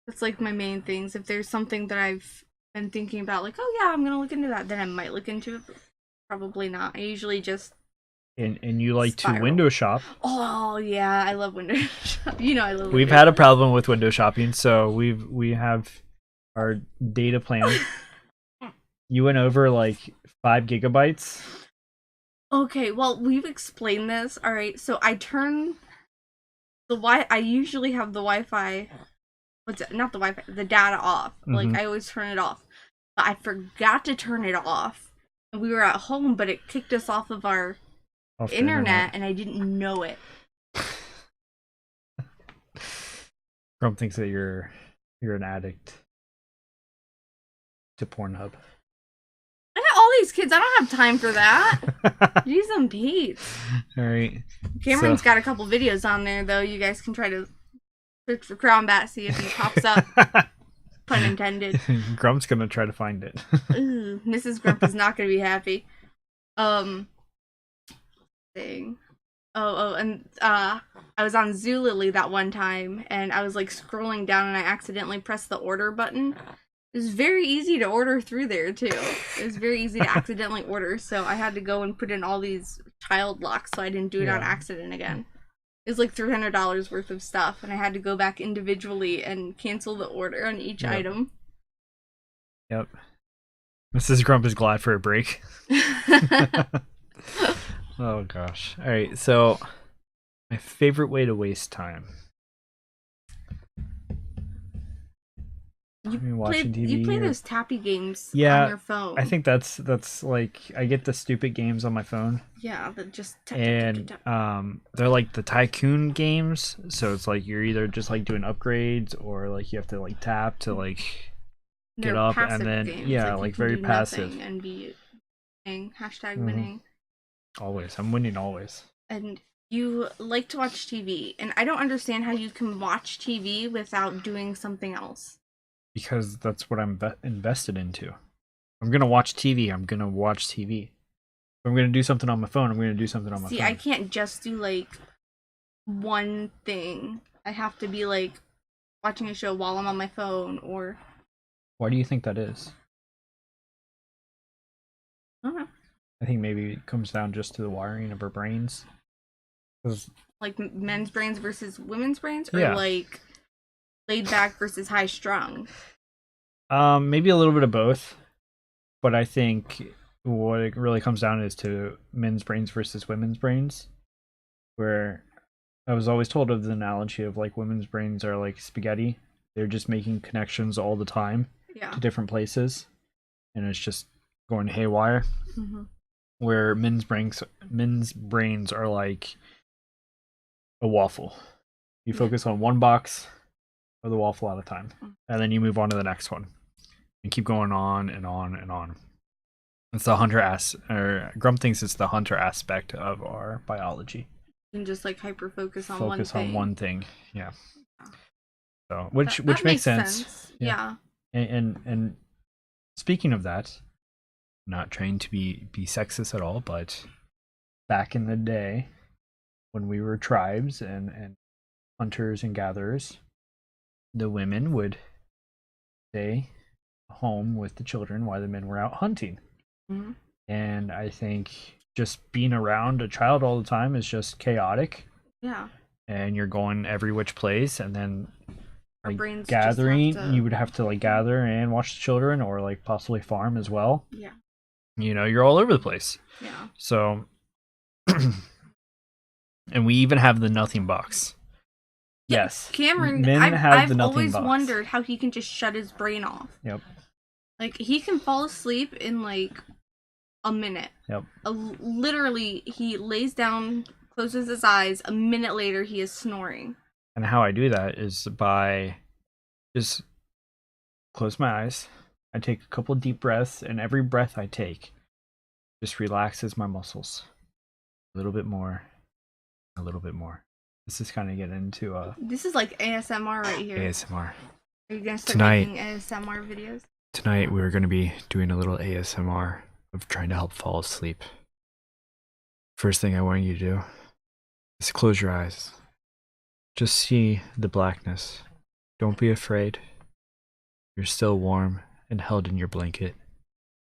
That's like my main things. If there's something that I've been thinking about, like, oh yeah, I'm gonna look into that, then I might look into it. But probably not. I usually just and you like to window shop. Oh yeah, I love window shop. You know I love. We've had a problem with window shopping, so we have our data plan. You went over like 5 gigabytes. Okay, well we've explained this. All right, so I turn I usually have the Wi-Fi. Not the Wi-Fi, the data off. Like I always turn it off. But I forgot to turn it off. And we were at home, but it kicked us off of our internet, and I didn't know it. Grump thinks that you're an addict to Pornhub. I got all these kids. I don't have time for that. Jeez and Pete. All right. Cameron's got a couple videos on there, though. You guys can try to search for Crown Bat, see if he pops up. Pun intended. Grump's gonna try to find it. Ooh, Mrs. Grump is not gonna be happy. Thing. And I was on Zulily that one time, and I was like scrolling down, and I accidentally pressed the order button. It was very easy to order through there too. It was very easy to accidentally order, so I had to go and put in all these child locks so I didn't do it on accident again. It was like $300 worth of stuff, and I had to go back individually and cancel the order on each item. Yep. Mrs. Grump is glad for a break. Oh gosh. All right, so my favorite way to waste time. You play those tappy games on your phone. I think that's like I get the stupid games on my phone. Yeah, that just they're like the tycoon games, so it's like you're either just like doing upgrades or like you have to like tap to like get up, and then games. Like very passive and be winning, #winning. Always, I'm winning always. And you like to watch TV, and I don't understand how you can watch TV without doing something else. Because that's what I'm invested into. I'm gonna watch TV. I'm gonna watch TV. If I'm gonna do something on my phone, I'm gonna do something on my phone. See, I can't just do like one thing. I have to be like watching a show while I'm on my phone, or. Why do you think that is? I don't know. I think maybe it comes down just to the wiring of our brains. Like men's brains versus women's brains, or like laid back versus high strung. Maybe a little bit of both, but I think what it really comes down is to men's brains versus women's brains, where I was always told of the analogy of like women's brains are like spaghetti. They're just making connections all the time to different places, and it's just going haywire. Where men's brains are like a waffle. You focus on one box of the waffle at a time, and then you move on to the next one, and keep going on and on and on. It's the Grump thinks it's the hunter aspect of our biology. And just like hyper focus on one thing. Yeah. So which makes sense. Yeah. And speaking of that, not trying to be sexist at all, but back in the day when we were tribes and hunters and gatherers, the women would stay home with the children while the men were out hunting. And I think just being around a child all the time is just chaotic. Yeah. And you're going every which place, and then like gathering, you would have to like gather and watch the children, or like possibly farm as well. Yeah. You know, you're all over the place. Yeah. So, and we even have the nothing box. Yes. Cameron, Men I've have the nothing always box. wondered how he can just shut his brain off. Yep. Like, he can fall asleep in, like, a minute. Yep. Literally, he lays down, closes his eyes, a minute later he is snoring. And how I do that is by just close my eyes. I take a couple deep breaths, and every breath I take just relaxes my muscles. A little bit more. A little bit more. This is kind of getting into This is like ASMR right here. ASMR. Are you gonna start Tonight, making ASMR videos? Tonight we're going to be doing a little ASMR of trying to help fall asleep. First thing I want you to do is close your eyes. Just see the blackness. Don't be afraid. You're still warm and held in your blanket.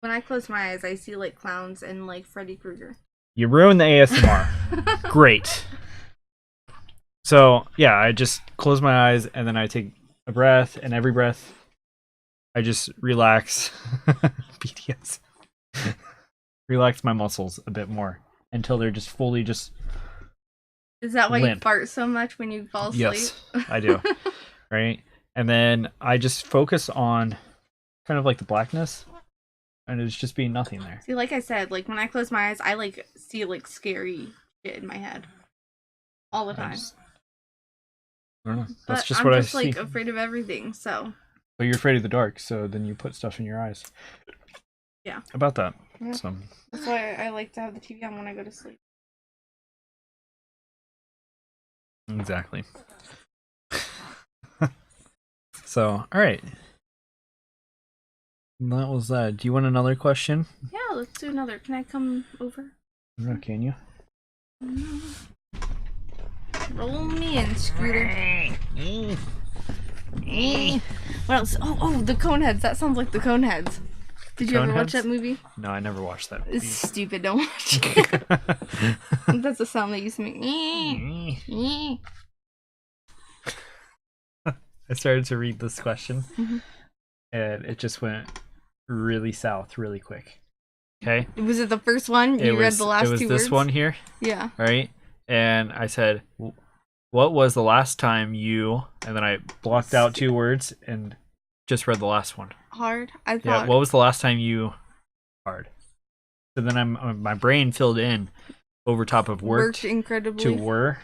When I close my eyes, I see like clowns and like Freddy Krueger. You ruined the ASMR. Great. So, yeah, I just close my eyes and then I take a breath, and every breath I just relax. BTS. Relax my muscles a bit more until they're just fully just. Is that why limp. you fart so much when you fall asleep? Yes, I do. Right? And then I just focus on kind of like the blackness, and it's just being nothing there. See, like I said, like when I close my eyes, I like see like scary shit in my head all the time. I don't know. That's but just I'm what just I see. like afraid of everything, so. But you're afraid of the dark, so then you put stuff in your eyes. Yeah. About that. Yeah. So. That's why I like to have the TV on when I go to sleep. Exactly. So, all right. That was that. Do you want another question? Yeah, let's do another. Can I come over? No, can you? Roll me in, Scooter. What else? Oh, the Coneheads. That sounds like the Coneheads. Did you ever watch that movie? No, I never watched that movie. It's stupid. Don't watch it. That's the sound they used to make. I started to read this question, Mm-hmm. and it just went really south really quick. Okay? Was it the first one? You read the last two words? It was this one here. Yeah. Right? And I said, what was the last time you... And then I blocked out 2 words and just read the last one. Hard? I thought... Yeah, what was the last time you... Hard. So then my brain filled in over top of worked incredibly. to were.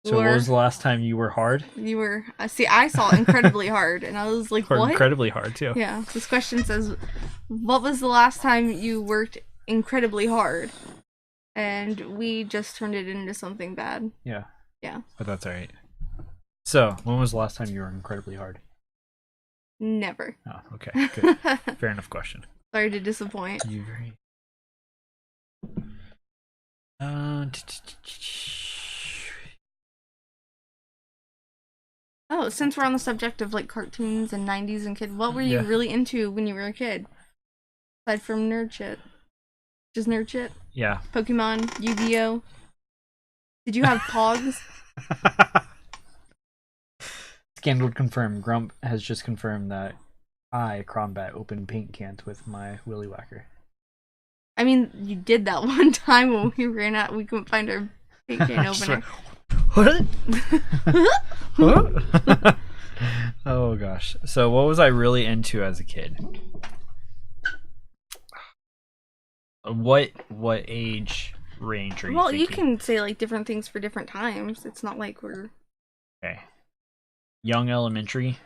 So what was the last time you were hard? You were... see, I saw incredibly hard, and I was like, Or what? incredibly hard, too. Yeah. This question says, what was the last time you worked incredibly hard? And we just turned it into something bad. Yeah. Yeah. But that's all right. So, when was the last time you were incredibly hard? Never. Oh, okay. Good. Fair enough question. Sorry to disappoint. You very... Oh, since we're on the subject of like cartoons and 90s and kids, what were you really into when you were a kid? Aside from nerd shit. Just nerd shit? Yeah. Pokemon, Yu-Gi-Oh! Did you have Pogs? Scandal confirmed. Grump has just confirmed that I, Crombat, opened paint cans with my Willy Whacker. I mean, you did that one time when we ran out. We couldn't find our paint can opener. What? Oh gosh. So what was I really into as a kid? What age range are you Well, thinking? you can say like different things for different times. It's not like we're... Okay. Young elementary.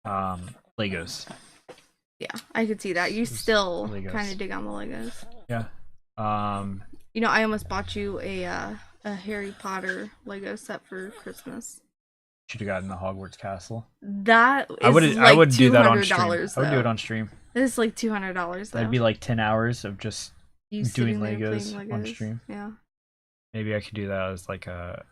Legos. Yeah, I could see that. You still Legos. kind of dig on the Legos. Yeah. You know, I almost bought you a Harry Potter Lego set for Christmas. Should have gotten the Hogwarts castle. That is I would like do that on stream. $200. I would do it on stream. It's like $200 though. That'd be like 10 hours of just You doing sitting there Legos playing on stream. Yeah. Maybe I could do that as like a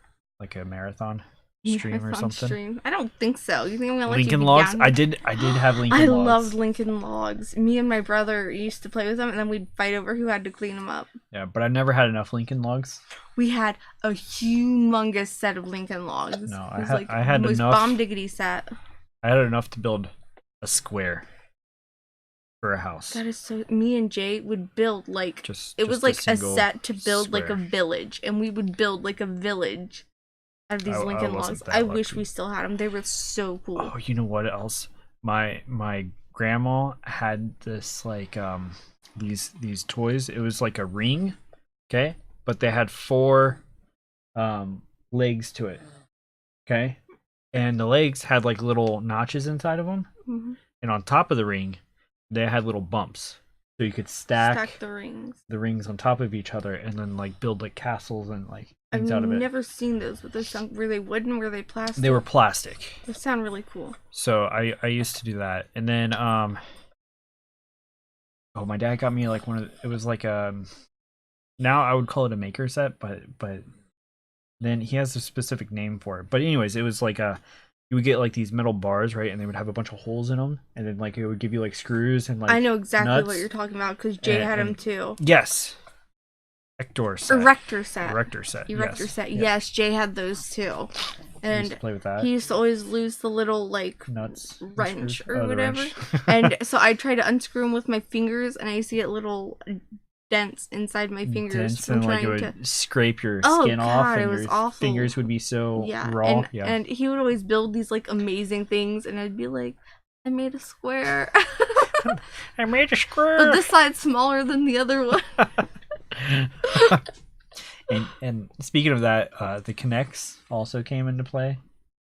marathon stream or Marathon something. stream. I don't think so. You think I'm gonna let Lincoln you be Logs. down I here? did have Lincoln I Logs. loved Lincoln Logs. Me and my brother used to play with them, and then we'd fight over who had to clean them up. Yeah, but I never had enough Lincoln Logs. We had a humongous set of Lincoln Logs. No, It was I had the most enough. bomb diggity set. I had enough to build a square for a house. That is so. Me and Jay would build like Just it was like a single set to build like a square. village, and we would build like a village Out of these Lincoln Logs. I wish we still had them. They were so cool. Oh, you know what else? My grandma had this like these toys. It was like a ring, okay, but they had 4 legs to it, okay, and the legs had like little notches inside of them, and on top of the ring, they had little bumps, so you could stack the rings on top of each other, and then like build like castles and like things out of it. I've never seen those, but were they wooden? Were they plastic? They were plastic. They sound really cool. So I used to do that, and then oh, my dad got me like it was like now I would call it a maker set, but then he has a specific name for it. But anyways, it was like you would get like these metal bars, right, and they would have a bunch of holes in them, and then like it would give you like screws and like I know exactly nuts. what you're talking about because Jay had them too. Yes. Erector set. Yes, Jay had those too. And used to play with that. He used to always lose the little like nuts wrench or whatever. And so I tried to unscrew them with my fingers, and I used to get little dents inside my fingers from trying like it would scrape your skin off, and it was your awful. fingers would be so raw. And he would always build these like amazing things, and I'd be like, I made a square. I made a square. But this side's smaller than the other one. and speaking of that, the Kinects also came into play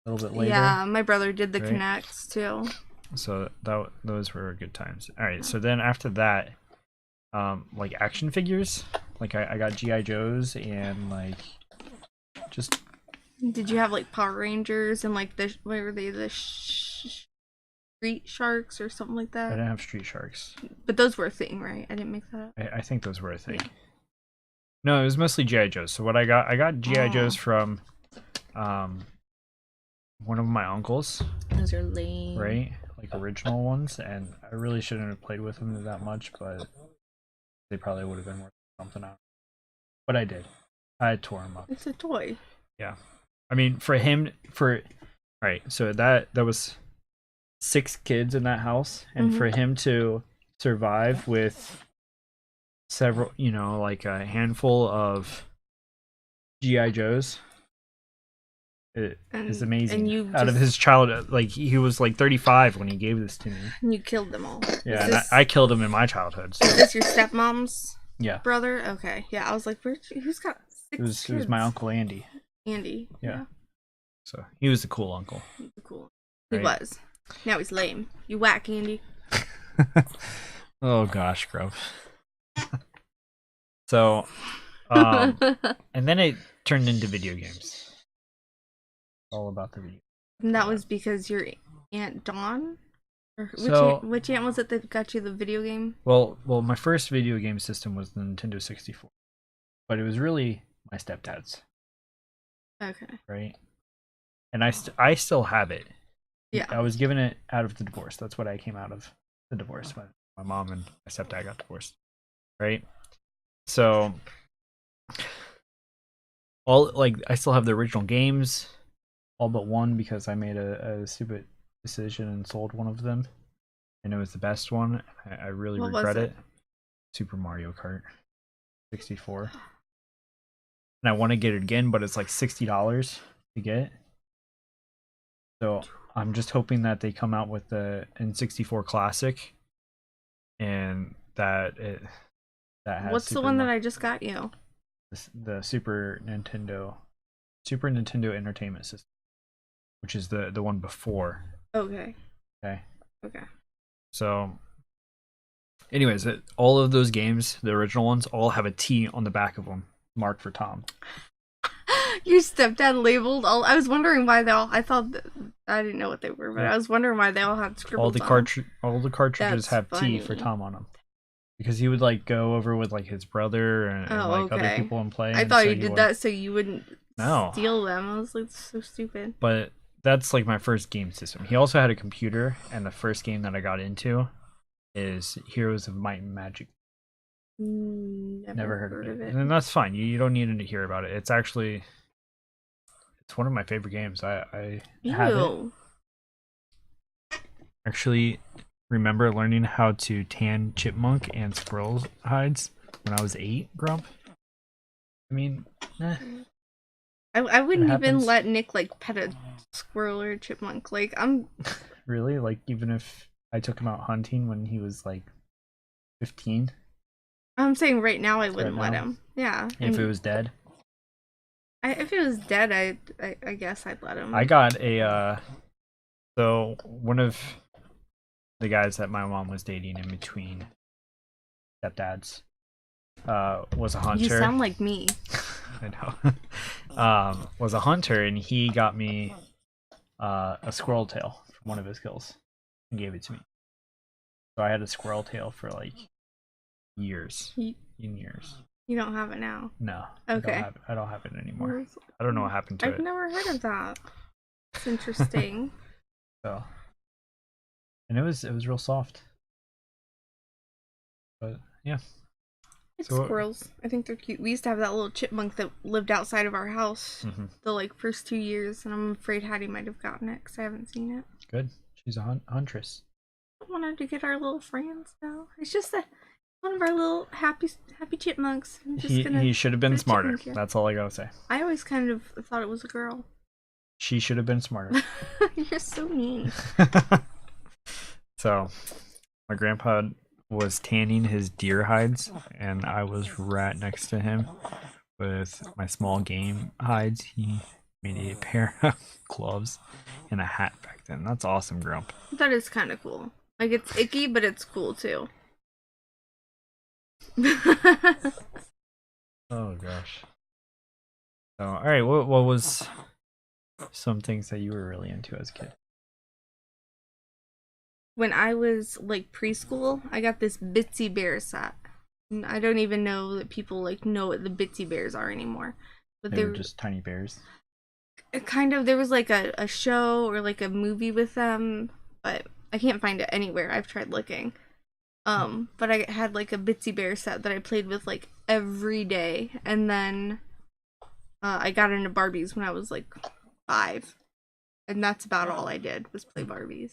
a little bit later. Yeah, my brother did the Kinects too. So those were good times. All right, so then after that, like action figures, like I got GI Joes and like just. Did you have like Power Rangers and like what were they, the Street Sharks or something like that? I didn't have Street Sharks. But those were a thing, right? I didn't make that up. I think those were a thing. Yeah. No, it was mostly GI Joes. So what I got GI Joes from one of my uncles. Those are lame. Right? Like original ones, and I really shouldn't have played with them that much, but they probably would have been worth something out. But I did. I tore them up. It's a toy. Yeah. I mean, right, so that was 6 kids in that house, and for him to survive with several, like a handful of GI Joes, it is amazing. And out of his childhood, like he was like 35 when he gave this to me. And you killed them all. Yeah, and I killed him in my childhood. So. Is this your stepmom's? Yeah. Brother? Okay. Yeah, I was like, who's got 6 kids? It was my uncle Andy. Andy. Yeah. So he was the cool uncle. He was. Now he's lame. You whack, Andy. Oh gosh, Grub. So, and then it turned into video games. All about the video. And that was because your Aunt Dawn? Or which aunt was it that got you the video game? Well, my first video game system was the Nintendo 64. But it was really my stepdad's. Okay. Right? And I still have it. Yeah. I was given it out of the divorce. That's what I came out of the divorce when my mom and my stepdad got divorced. Right? So I still have the original games, all but one, because I made a stupid decision and sold one of them, and it was the best one. I really regret it. Super Mario Kart 64. And I want to get it again, but it's like $60 to get. So I'm just hoping that they come out with the N64 Classic, and that has. What's the one that I just got you? The Super Nintendo Entertainment System, which is the one before. Okay. Okay. Okay. So, anyways, all of those games, the original ones, all have a T on the back of them, marked for Tom. Your stepdad labeled all. I was wondering why they all. I thought I didn't know what they were, but I was wondering why they all had scribbles. All the cartridges have T for Tom on them, because he would like go over with like his brother and other people and play. I thought you did that so you wouldn't steal them. I was like, so stupid. But that's like my first game system. He also had a computer, and the first game that I got into is Heroes of Might and Magic. Never heard of it. And that's fine. You don't need to hear about it. It's actually one of my favorite games. I have it. Actually remember learning how to tan chipmunk and squirrel hides when I was 8, Grump. I mean, I wouldn't even happens. let Nick like pet a squirrel or a chipmunk. Like I'm Really? Like even if I took him out hunting when he was like 15? saying right now I Right wouldn't let now? him. Yeah. If it was dead? If it was dead, I guess I'd let him. I got a so one of the guys that my mom was dating in between stepdads was a hunter. You sound like me. I know. Was a hunter, and he got me a squirrel tail from one of his kills and gave it to me. So I had a squirrel tail for like years. Years. You don't have it now. No. Okay. I don't have it anymore. I don't know what happened to it. I've never heard of that. It's interesting. So, and it was real soft. But yeah. It's So squirrels. I think they're cute. We used to have that little chipmunk that lived outside of our house the like first 2 years, and I'm afraid Hattie might have gotten it because I haven't seen it. Good. She's a huntress. I wanted to get our little friends though. It's just one of our little happy chipmunks. He should have been smarter. That's all I gotta say. I always kind of thought it was a girl. She should have been smarter. You're so mean. So, my grandpa was tanning his deer hides, and I was right next to him with my small game hides. He made a pair of gloves and a hat back then. That's awesome, Grump. That is kind of cool. Like, it's icky, but it's cool too. Oh gosh. So, all right. What was some things that you were really into as a kid? When I was like preschool, I got this Bitsy Bear set. And I don't even know that people like know what the Bitsy Bears are anymore. But They were just tiny bears. Kind of. There was like a show or like a movie with them, but I can't find it anywhere. I've tried looking. But I had like a Bitsy Bear set that I played with like every day, and then I got into Barbies when I was like 5, and that's about all I did was play Barbies.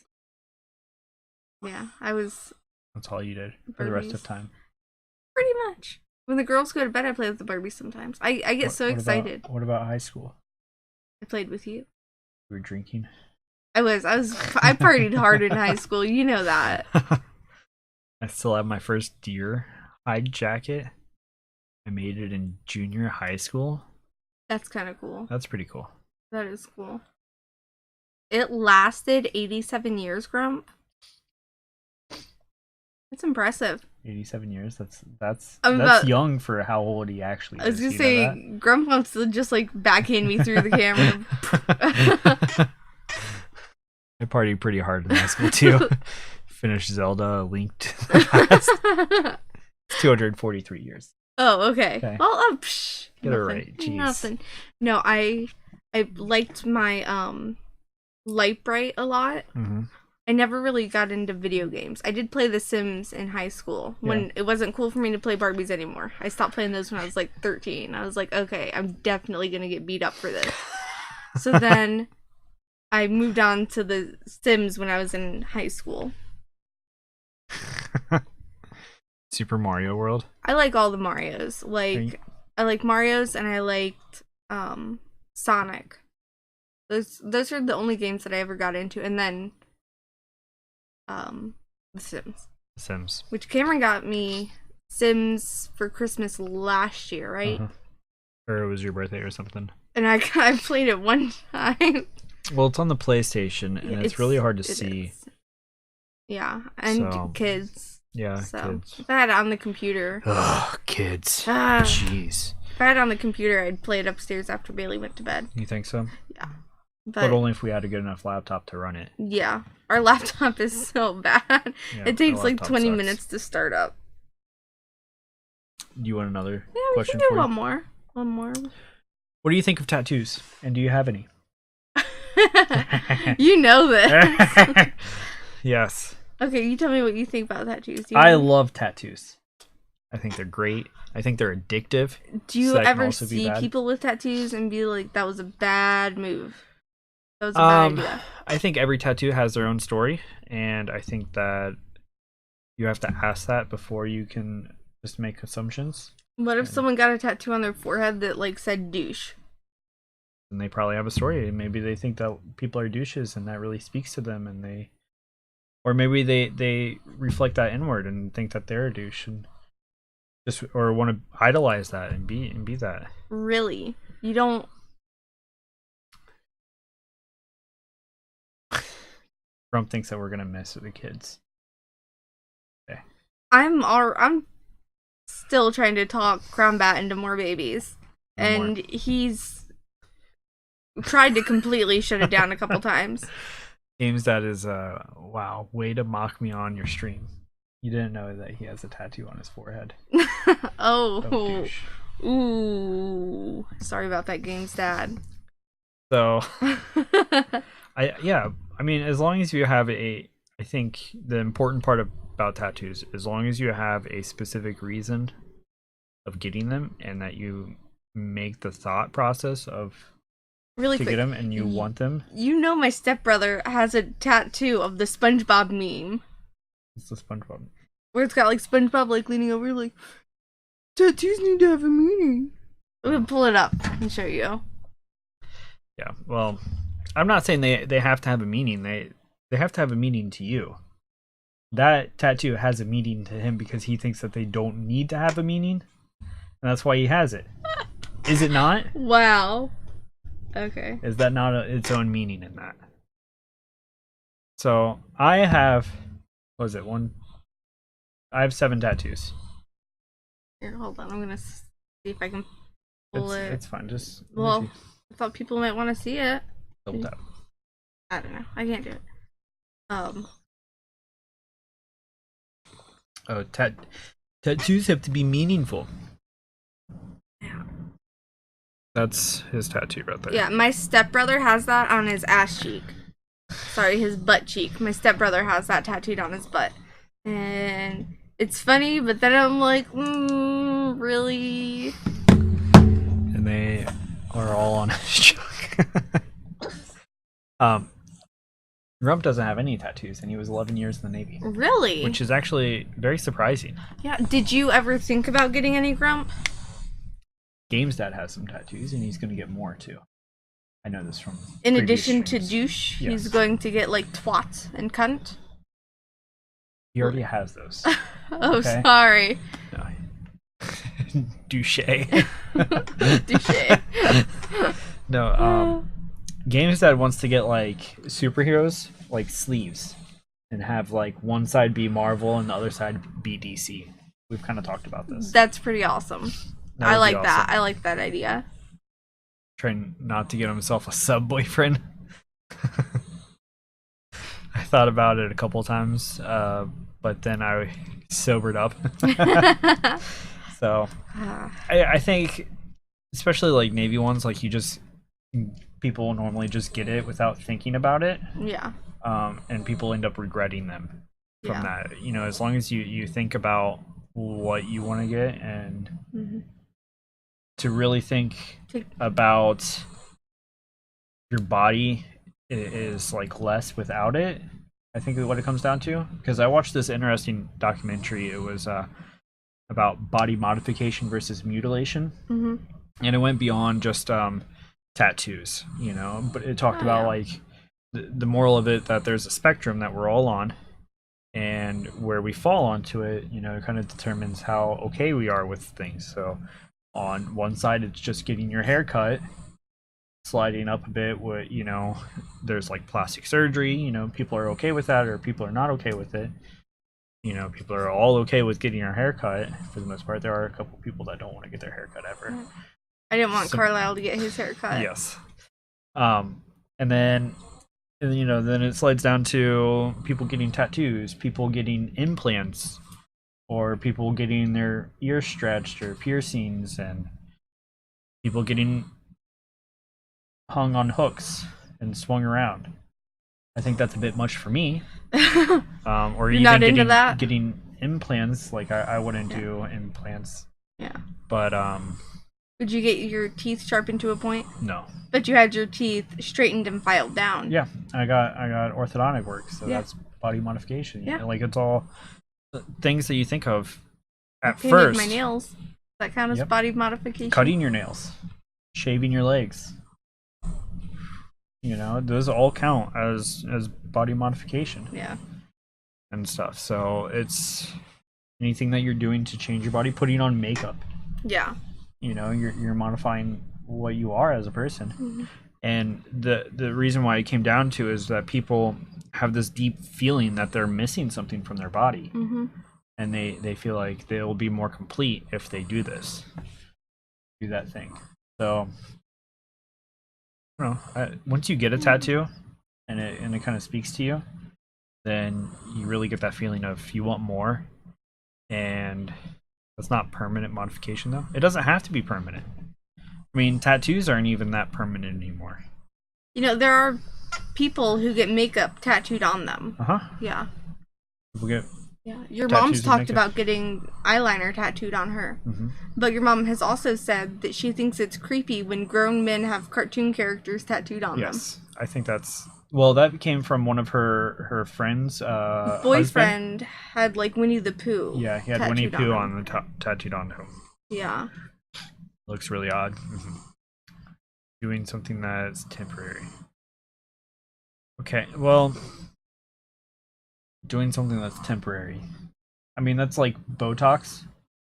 Yeah, That's all you did for the rest of time. Pretty much. When the girls go to bed, I play with the Barbies sometimes. I get so excited. What about high school? I played with you. You were drinking? I partied hard in high school. You know that. I still have my first deer hide jacket. I made it in junior high school. That's kind of cool. That's pretty cool. That is cool. It lasted 87 years, Grump. That's impressive. 87 years. That's young for how old he actually is. I was gonna say, Grump wants to just like backhand me through the camera. I partied pretty hard in high school too. Finished Zelda, linked. It's 243 years. Oh, okay. Well, get it right. Jeez. Nothing. No, I liked my Light Bright a lot. Mm-hmm. I never really got into video games. I did play The Sims in high school when it wasn't cool for me to play Barbies anymore. I stopped playing those when I was like 13. I was like, okay, I'm definitely going to get beat up for this. So then I moved on to The Sims when I was in high school. Super Mario World? I like all the Marios. I like Mario's and I liked Sonic. Those are the only games that I ever got into. And then The Sims. Which Cameron got me Sims for Christmas last year, right? Or it was your birthday or something. And I played it one time. Well, it's on the PlayStation, and it's really hard to see. Is. Yeah, and kids. Yeah, so, kids. If I had it on the computer. Ugh, kids. Jeez. If I had it on the computer, I'd play it upstairs after Bailey went to bed. You think so? Yeah. But only if we had a good enough laptop to run it. Yeah. Our laptop is so bad. Yeah, it takes like 20 minutes to start up. Do you want another we question can do for one more. One more. What do you think of tattoos? And do you have any? You know this. Yes. Okay, you tell me what you think about tattoos. I love tattoos. I think they're great. I think they're addictive. Do you ever see people with tattoos and be like, that was a bad move? That was a bad idea. I think every tattoo has their own story, and I think that you have to ask that before you can just make assumptions. What if someone got a tattoo on their forehead that like said douche? And they probably have a story. Maybe they think that people are douches, and that really speaks to them, and or maybe they reflect that inward and think that they're a douche, and just or want to idolize that and be that. Really? You don't? Trump thinks that we're gonna mess with the kids. Okay. I'm still trying to talk Crownbat into more babies, and he's tried to completely shut it down a couple times. James, that is wow, way to mock me on your stream. You didn't know that he has a tattoo on his forehead. Oh, ooh, sorry about that, Games Dad. So, I mean, as long as you have I think the important part about tattoos, as long as you have a specific reason of getting them, and that you make the thought process of really to quick, get them, and you want them. You know, my stepbrother has a tattoo of the SpongeBob meme. It's the SpongeBob. Where it's got like SpongeBob like leaning over, like tattoos need to have a meaning. I'm gonna pull it up and show you. Yeah, well, I'm not saying they have to have a meaning. They have to have a meaning to you. That tattoo has a meaning to him because he thinks that they don't need to have a meaning, and that's why he has it. Is it not? Wow. Okay. Is that not its own meaning in that? So I have, what was it, I have 7 tattoos. Here, hold on. I'm gonna see if I can pull it. It's fine. Just well, I thought people might want to see it. double tap. I don't know. I can't do it. Oh, tattoos have to be meaningful. Yeah. That's his tattoo right there. Yeah, my stepbrother has that on his ass cheek. Sorry, his butt cheek. My stepbrother has that tattooed on his butt. And it's funny, but then I'm like, really? And they are all on his cheek. Rump doesn't have any tattoos, and he was 11 years in the Navy. Really? Which is actually very surprising. Yeah. Did you ever think about getting any Grump? Games Dad has some tattoos, and he's going to get more too. I know this from. In addition streams. to douche, yes. He's going to get like twat and cunt. He already has those. Oh, okay. Sorry. No. Douche. Douche. No. Games Dad wants to get like superheroes, like sleeves, and have like one side be Marvel and the other side be DC. We've kind of talked about this. That's pretty awesome. I like that. I like that idea. Trying not to get himself a sub boyfriend. I thought about it a couple times, but then I sobered up. So I think, especially like Navy ones, like people normally just get it without thinking about it. Yeah. And people end up regretting them from that. You know, as long as you think about what you want to get and to really think about your body is like less without it. I think is what it comes down to. Because I watched this interesting documentary. It was about body modification versus mutilation, and it went beyond just tattoos, you know. But it talked about like the moral of it, that there's a spectrum that we're all on, and where we fall onto it, you know, kind of determines how okay we are with things. So on one side, it's just getting your hair cut. Sliding up a bit, what, you know, there's like plastic surgery, you know, people are okay with that, or people are not okay with it. You know, people are all okay with getting their hair cut for the most part. There are a couple people that don't want to get their hair cut ever. I didn't want Carlisle to get his hair cut. Yes. And then, you know, then it slides down to people getting tattoos, people getting implants, or people getting their ears stretched, or piercings, and people getting hung on hooks and swung around. I think that's a bit much for me. Or You're even not into that? getting implants. Like I wouldn't do implants. Yeah. But would you get your teeth sharpened to a point? No. But you had your teeth straightened and filed down. Yeah, I got orthodontic work, so that's body modification. Yeah. Like it's all things that you think of at Okay, first. my nails. Does that count as body modification? Cutting your nails, shaving your legs. You know, those all count as body modification. Yeah. And stuff. So it's anything that you're doing to change your body, putting on makeup. Yeah. You know, you're modifying what you are as a person. Mm-hmm. And the reason why it came down to is that people have this deep feeling that they're missing something from their body. Mm-hmm. And they feel like they'll be more complete if they do that thing. So I don't know, once you get a tattoo and it kind of speaks to you, then you really get that feeling of you want more. And that's not permanent modification, though. It doesn't have to be permanent. I mean, tattoos aren't even that permanent anymore. You know, there are people who get makeup tattooed on them. Yeah. People get Your mom's talked about getting eyeliner tattooed on her. Mm-hmm. But your mom has also said that she thinks it's creepy when grown men have cartoon characters tattooed on them. Yes, I think that's... Well, that came from one of her friends' boyfriend had like Winnie the Pooh. Yeah, he had Winnie the Pooh on the top, tattooed on him. Yeah. Looks really odd. Mm-hmm. Doing something that's temporary. Okay, well, doing something that's temporary. I mean, that's like Botox.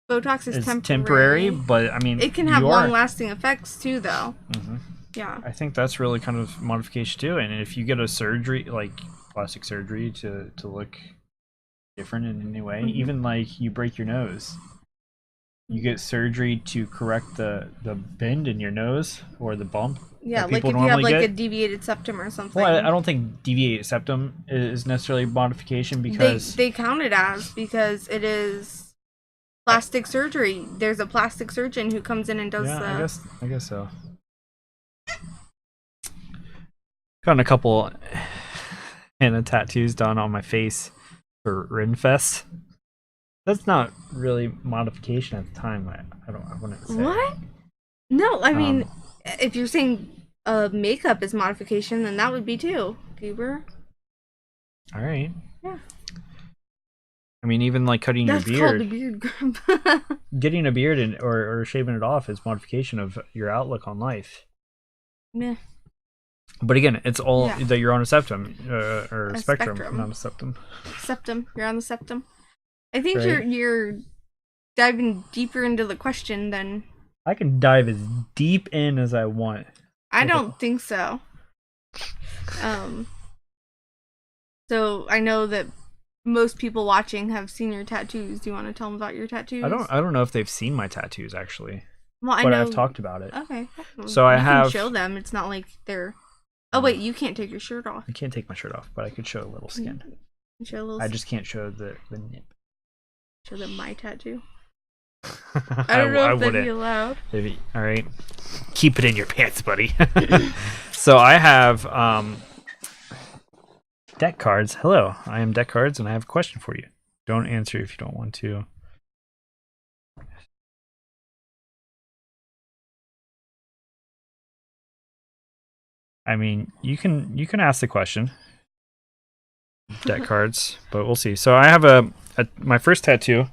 Botox is temporary, but I mean, it can have long-lasting effects too, though. Mm-hmm. Yeah. I think that's really kind of modification too. And if you get a surgery, like plastic surgery, to look different in any way, mm-hmm. even like you break your nose, you get surgery to correct the bend in your nose or the bump. Yeah, like if you have like a deviated septum or something. Well, I don't think deviated septum is necessarily modification because they count it as, because it is plastic surgery. There's a plastic surgeon who comes in and does I guess so. Gotten a couple henna tattoos done on my face for Rinfest. That's not really modification at the time. I wouldn't say. What? No, I mean, if you're saying makeup is modification, then that would be too, Goober. All right. Yeah. I mean, even like cutting your beard. That's called a beard grip. Getting a beard or shaving it off is modification of your outlook on life. Meh. But again, it's all that you're on a septum or a spectrum, not a septum. Septum. You're on the septum. I think you're diving deeper into the question than... I can dive as deep in as I want. I don't think so. So I know that most people watching have seen your tattoos. Do you want to tell them about your tattoos? I don't know if they've seen my tattoos actually. Well, I know. But I've talked about it. Okay. So I have... can show them. It's not like they're... Oh wait, you can't take your shirt off. I can't take my shirt off, but I could show a little skin. Show a little. I just can't show the nip. Show them my tattoo. I don't know if that'd be allowed. All right, keep it in your pants, buddy. So I have deck cards. Hello, I am deck cards, and I have a question for you. Don't answer if you don't want to. I mean, you can ask the question. Deck cards, but we'll see. So I have my first tattoo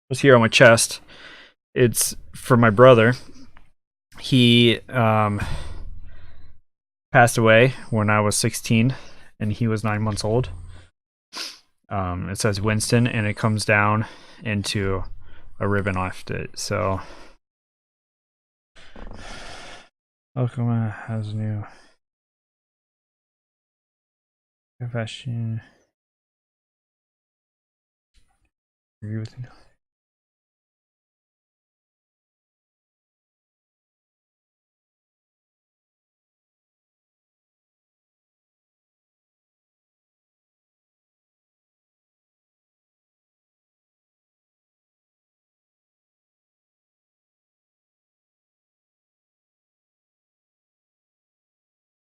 was here on my chest. It's for my brother. He passed away when I was 16, and he was 9 months old. It says Winston, and it comes down into a ribbon off it. So, Oklahoma has new confession. Agree with me.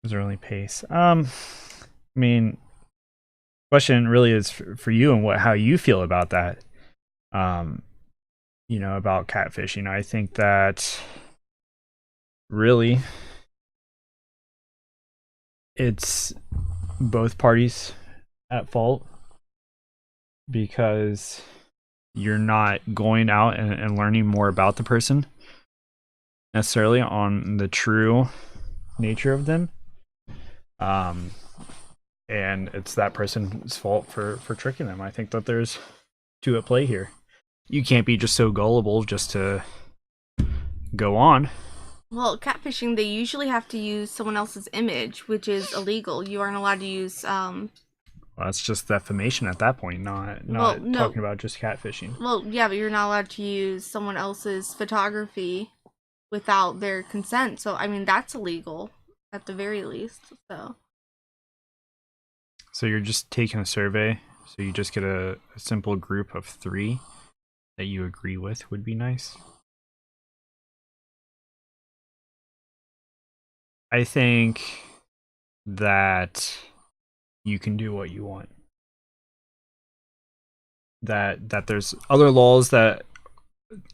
Is there only pace? I mean, question really is for you and how you feel about that. You know, about catfishing. I think that really it's both parties at fault, because you're not going out and learning more about the person necessarily on the true nature of them. um, and it's that person's fault for tricking them. I think that there's two at play here. You can't be just so gullible just to go on. Well, catfishing, they usually have to use someone else's image, which is illegal. You aren't allowed to use Well, that's just defamation at that point, not talking about just catfishing. Well, yeah, but you're not allowed to use someone else's photography without their consent. So, I mean, that's illegal at the very least. So you're just taking a survey. So you just get a simple group of 3 that you agree with would be nice. I think that you can do what you want. That there's other laws that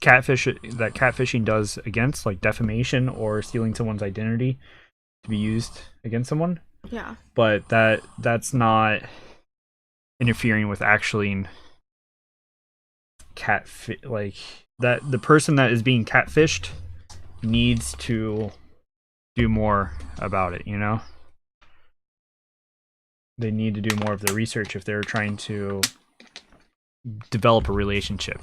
catfishing does against, like defamation or stealing someone's identity to be used against someone. Yeah. But that's not interfering with actually like that the person that is being catfished needs to do more about it, you know? They need to do more of the research if they're trying to develop a relationship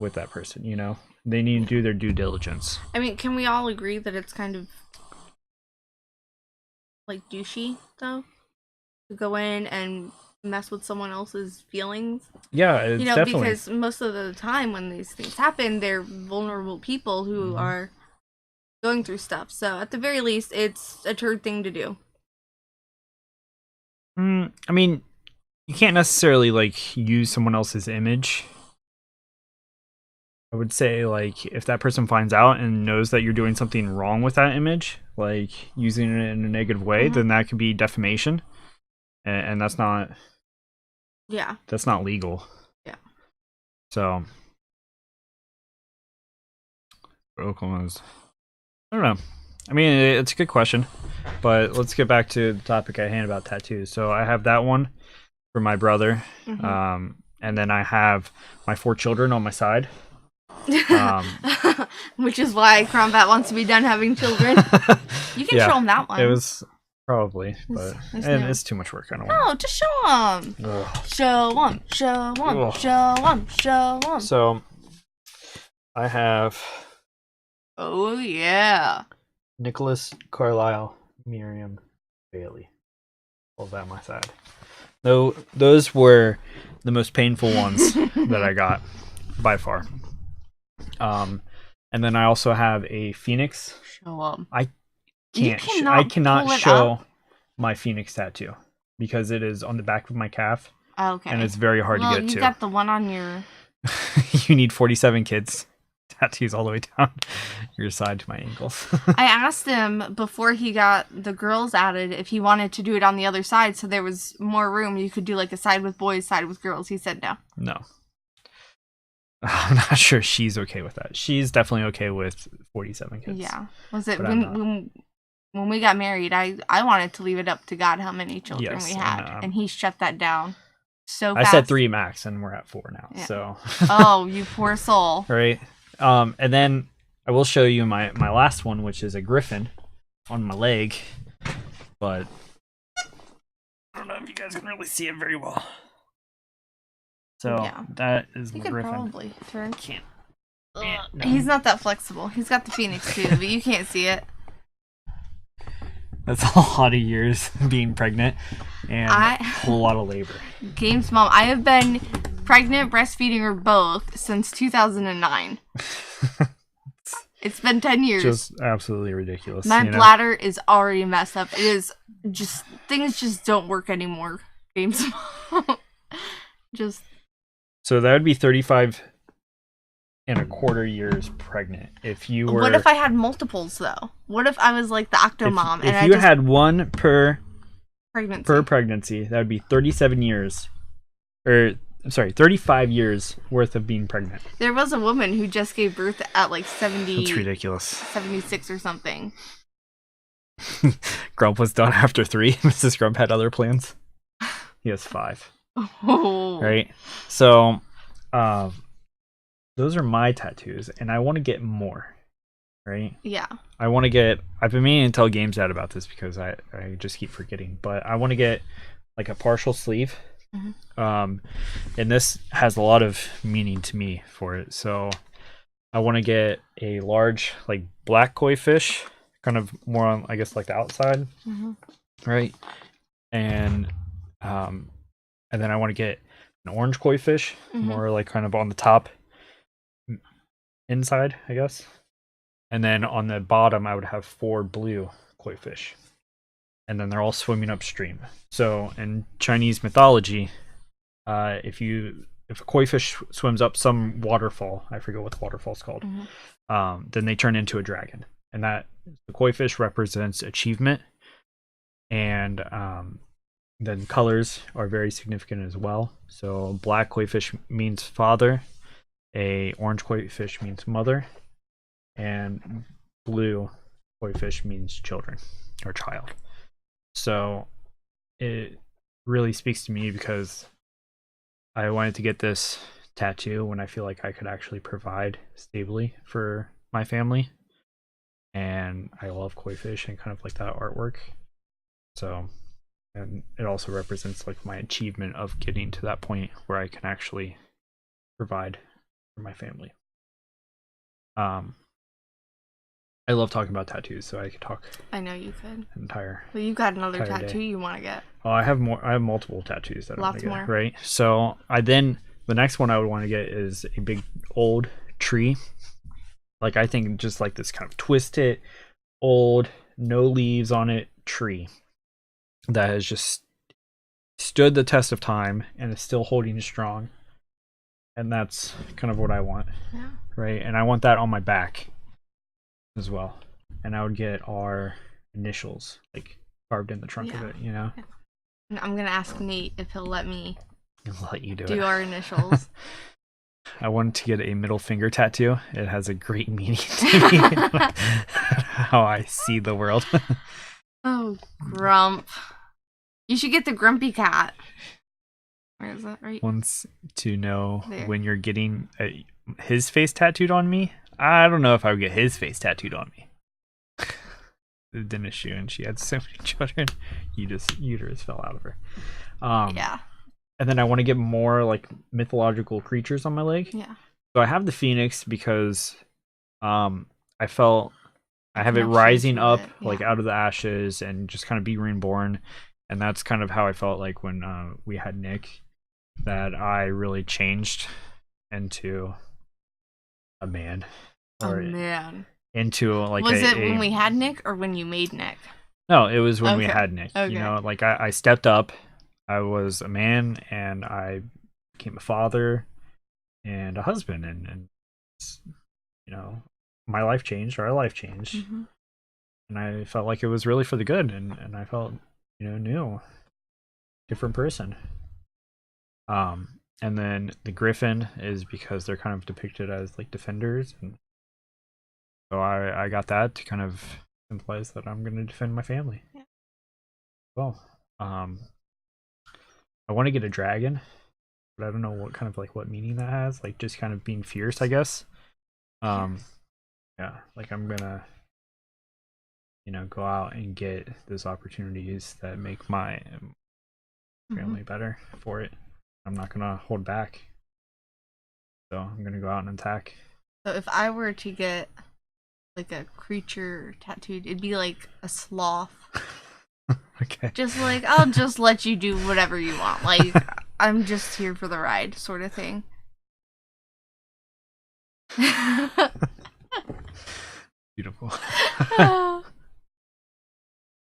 with that person, you know? They need to do their due diligence. I mean, can we all agree that it's kind of like douchey, though? To go in and mess with someone else's feelings? Yeah, it's definitely. Because most of the time when these things happen, they're vulnerable people who are going through stuff. So at the very least, it's a turd thing to do. I mean, you can't necessarily like use someone else's image. I would say, like, if that person finds out and knows that you're doing something wrong with that image, like using it in a negative way, then that could be defamation, and that's not. Yeah. That's not legal. Yeah. So, Oklahoma's. I don't know. I mean, it's a good question, but let's get back to the topic at hand about tattoos. So I have that one for my brother, and then I have my 4 children on my side. Which is why Crombat wants to be done having children. You can show him that one. It was probably, but it's too much work. I don't want. No, just show him. Show him. Show him. Show him. Show him. So I have. Oh yeah. Nicholas, Carlisle, Miriam, Bailey. All that on my side. Though those were the most painful ones that I got by far. And then I also have a phoenix. Show up. I cannot show my phoenix tattoo because it is on the back of my calf. Okay. And it's very hard to get to. You got the one on your. You need 47 kids tattoos all the way down your side to my ankles. I asked him before he got the girls added if he wanted to do it on the other side so there was more room. You could do like a side with boys, side with girls. He said no. No. I'm not sure she's okay with that. She's definitely okay with 47 kids. Yeah. Was it when we got married, I wanted to leave it up to God how many children we had. And he shut that down so fast. I said 3 max and we're at 4 now. Yeah. So oh, you poor soul. Right. And then I will show you my last one, which is a griffin on my leg. But I don't know if you guys can really see it very well. So that is my griffin. You could probably turn. Can't. No. He's not that flexible. He's got the phoenix too, but you can't see it. That's a lot of years being pregnant and a whole lot of labor. Game's mom, I have been pregnant, breastfeeding, or both since 2009. It's been 10 years. Just absolutely ridiculous. My bladder is already messed up. It is just, things just don't work anymore. Game's mom. Just. So that would be 35 and a quarter years pregnant. If you were. What if I had multiples though? What if I was like the octomom if you had one per pregnancy, that would be 37 years. Or I'm sorry, 35 years worth of being pregnant. There was a woman who just gave birth at like 70. That's ridiculous. 76 or something. Grump was done after 3. Mrs. Grump had other plans. He has 5. Oh. Right? So, those are my tattoos, and I want to get more. right? Yeah. I want to get. I've been meaning to tell Games Dad about this because I just keep forgetting. But I want to get like a partial sleeve. And this has a lot of meaning to me for it. So I want to get a large like black koi fish, kind of more on I guess like the outside, right? And and then I want to get an orange koi fish, more like kind of on the top inside, I guess. And then on the bottom, I would have 4 blue koi fish, and then they're all swimming upstream. So in Chinese mythology, if a koi fish swims up some waterfall, I forget what the waterfall's called, then they turn into a dragon, and that the koi fish represents achievement, and then colors are very significant as well. So black koi fish means father, a orange koi fish means mother, and blue koi fish means children or child. So it really speaks to me because I wanted to get this tattoo when I feel like I could actually provide stably for my family, and I love koi fish and kind of like that artwork. So, and it also represents like my achievement of getting to that point where I can actually provide for my family. I love talking about tattoos, so I could talk. I know you could. Entire. Well, you got another tattoo day. You want to get. Oh, I have more. I have multiple tattoos that I want to get. More. Right. So the next one I would want to get is a big old tree. Like I think just like this kind of twisted, old, no leaves on it tree that has just stood the test of time and is still holding strong. And that's kind of what I want. Yeah. Right. And I want that on my back as well. And I would get our initials like carved in the trunk of it, you know. And I'm gonna ask Nate if he'll let me let you do our initials. I wanted to get a middle finger tattoo. It has a great meaning to me. How I see the world. Oh, Grump. You should get the Grumpy Cat. Where is that, right? Wants to know there. When you're getting his face tattooed on me. I don't know if I would get his face tattooed on me. The dentist shoe, and she had so many children. Uterus fell out of her. Yeah. And then I want to get more like mythological creatures on my leg. Yeah. So I have the phoenix because I felt I have it rising up like out of the ashes and just kind of be reborn. And that's kind of how I felt like when we had Nick, that I really changed into a man. Into like was it when we had Nick or when you made Nick? No, it was when we had Nick. Okay. You know, like I stepped up. I was a man and I became a father and a husband, and you know, my life changed, or our life changed. And I felt like it was really for the good, and I felt, you know, new, different person. And then the griffin is because they're kind of depicted as like defenders, and so I got that to kind of symbolize that I'm going to defend my family. Yeah. Well, I want to get a dragon, but I don't know what kind of like what meaning that has. Like just kind of being fierce, I guess. Yeah, like I'm gonna, you know, go out and get those opportunities that make my family better for it. I'm not gonna hold back. So I'm gonna go out and attack. So if I were to get like a creature tattooed, it'd be like a sloth. Okay. Just like, I'll just let you do whatever you want. Like, I'm just here for the ride, sort of thing. Beautiful.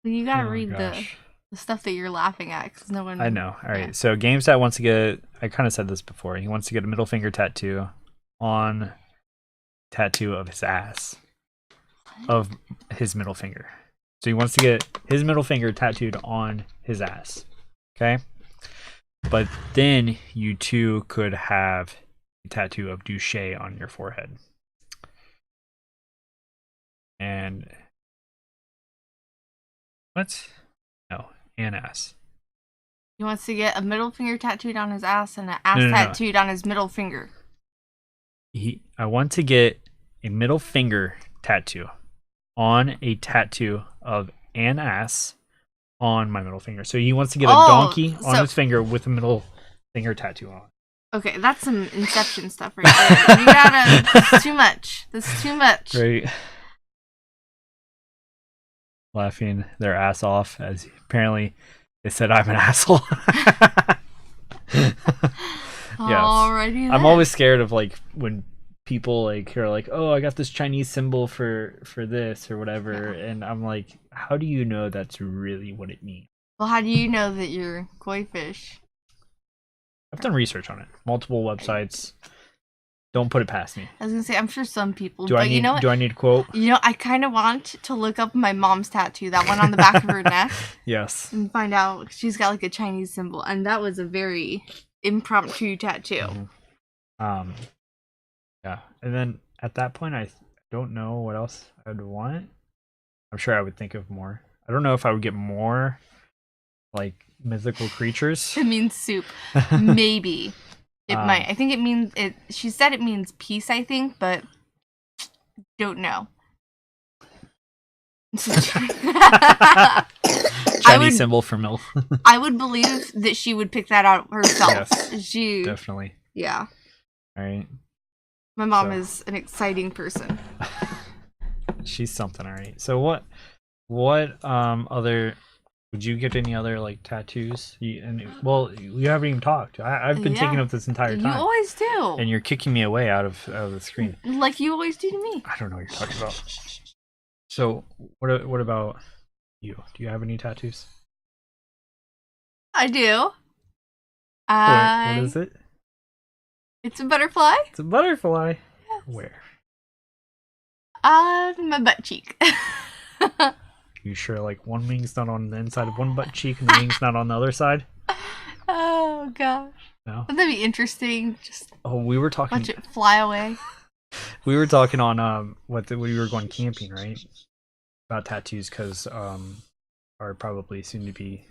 You gotta read the stuff that you're laughing at, because no one. I know. All right. So GameStat wants to get. I kind of said this before. He wants to get a middle finger tattoo on tattoo of his ass, of his middle finger. So he wants to get his middle finger tattooed on his ass. Okay. But then you too could have a tattoo of Douche on your forehead. And what? No, an ass. He wants to get a middle finger tattooed on his ass and an ass tattooed on his middle finger. I want to get a middle finger tattoo on a tattoo of an ass on my middle finger. So he wants to get a donkey on his finger with a middle finger tattoo on. Okay, that's some Inception stuff right there. You gotta. That's too much. That's too much. Right. Laughing their ass off as apparently they said I'm an asshole. Yes. Alrighty then. I'm always scared of like when people like are like, oh, I got this Chinese symbol for this or whatever, and I'm like, how do you know that's really what it means? Well, how do you know that you're koi fish? I've done research on it, multiple websites. Don't put it past me. I was gonna say, I'm sure some people. Do I need a quote? You know, I kind of want to look up my mom's tattoo, that one on the back of her neck. Yes. And find out she's got like a Chinese symbol, and that was a very impromptu tattoo. Mm-hmm. Yeah, and then at that point, I don't know what else I'd want. I'm sure I would think of more. I don't know if I would get more like mythical creatures. It means soup. Maybe. It might. I think it means it. She said it means peace, I think, but don't know. Chinese symbol for milk. I would believe that she would pick that out herself. Yes, she definitely. Yeah. All right. My mom is an exciting person. She's something, all right. So what other would you get any other like tattoos? You haven't even talked. I've been taking up this entire time. You always do. And you're kicking me away out of the screen. Like you always do to me. I don't know what you're talking about. So what about you? Do you have any tattoos? I do. What is it? It's a butterfly. It's a butterfly. Yes. Where? My butt cheek. You sure like one wing's not on the inside of one butt cheek and the wing's not on the other side? Oh gosh. No. Wouldn't that be interesting? Just we were talking. watch it fly away. We were talking on when we were going camping, right? About tattoos because our probably soon to be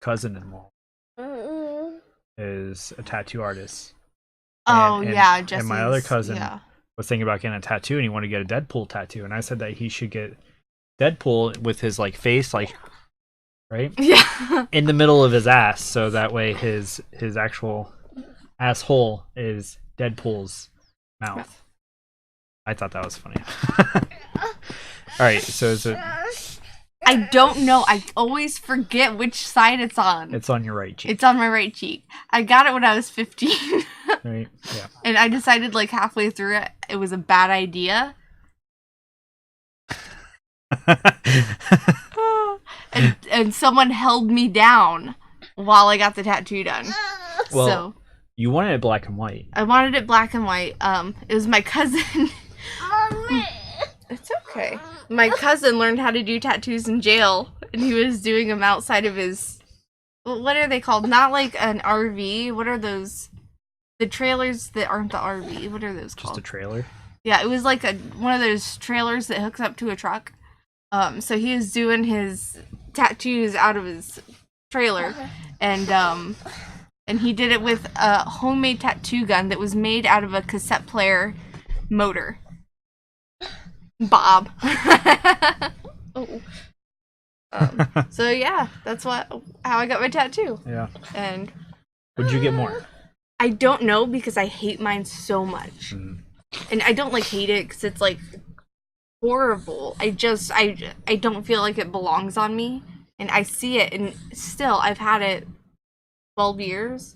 cousin-in-law is a tattoo artist. Jesse's, and my other cousin was thinking about getting a tattoo, and he wanted to get a Deadpool tattoo, and I said that he should get Deadpool with his like face, like right, in the middle of his ass, so that way his actual asshole is Deadpool's mouth. I thought that was funny. All right, so is it? I don't know. I always forget which side it's on. It's on your right cheek. It's on my right cheek. I got it when I was 15. Right. Yeah. And I decided like halfway through it was a bad idea. and someone held me down while I got the tattoo done. Well, so you wanted it black and white. I wanted it black and white. It was my cousin. It's okay. My cousin learned how to do tattoos in jail, and he was doing them outside of his. What are they called? Not like an RV. What are those? The trailers that aren't the RV. What are those called? Just a trailer. Yeah, it was like one of those trailers that hooks up to a truck. So he was doing his tattoos out of his trailer, and he did it with a homemade tattoo gun that was made out of a cassette player motor. Bob. Oh. So yeah, that's how I got my tattoo. Yeah. And would you get more? I don't know because I hate mine so much, and I don't like hate it because it's like horrible. I don't feel like it belongs on me, and I see it, and still I've had it 12 years,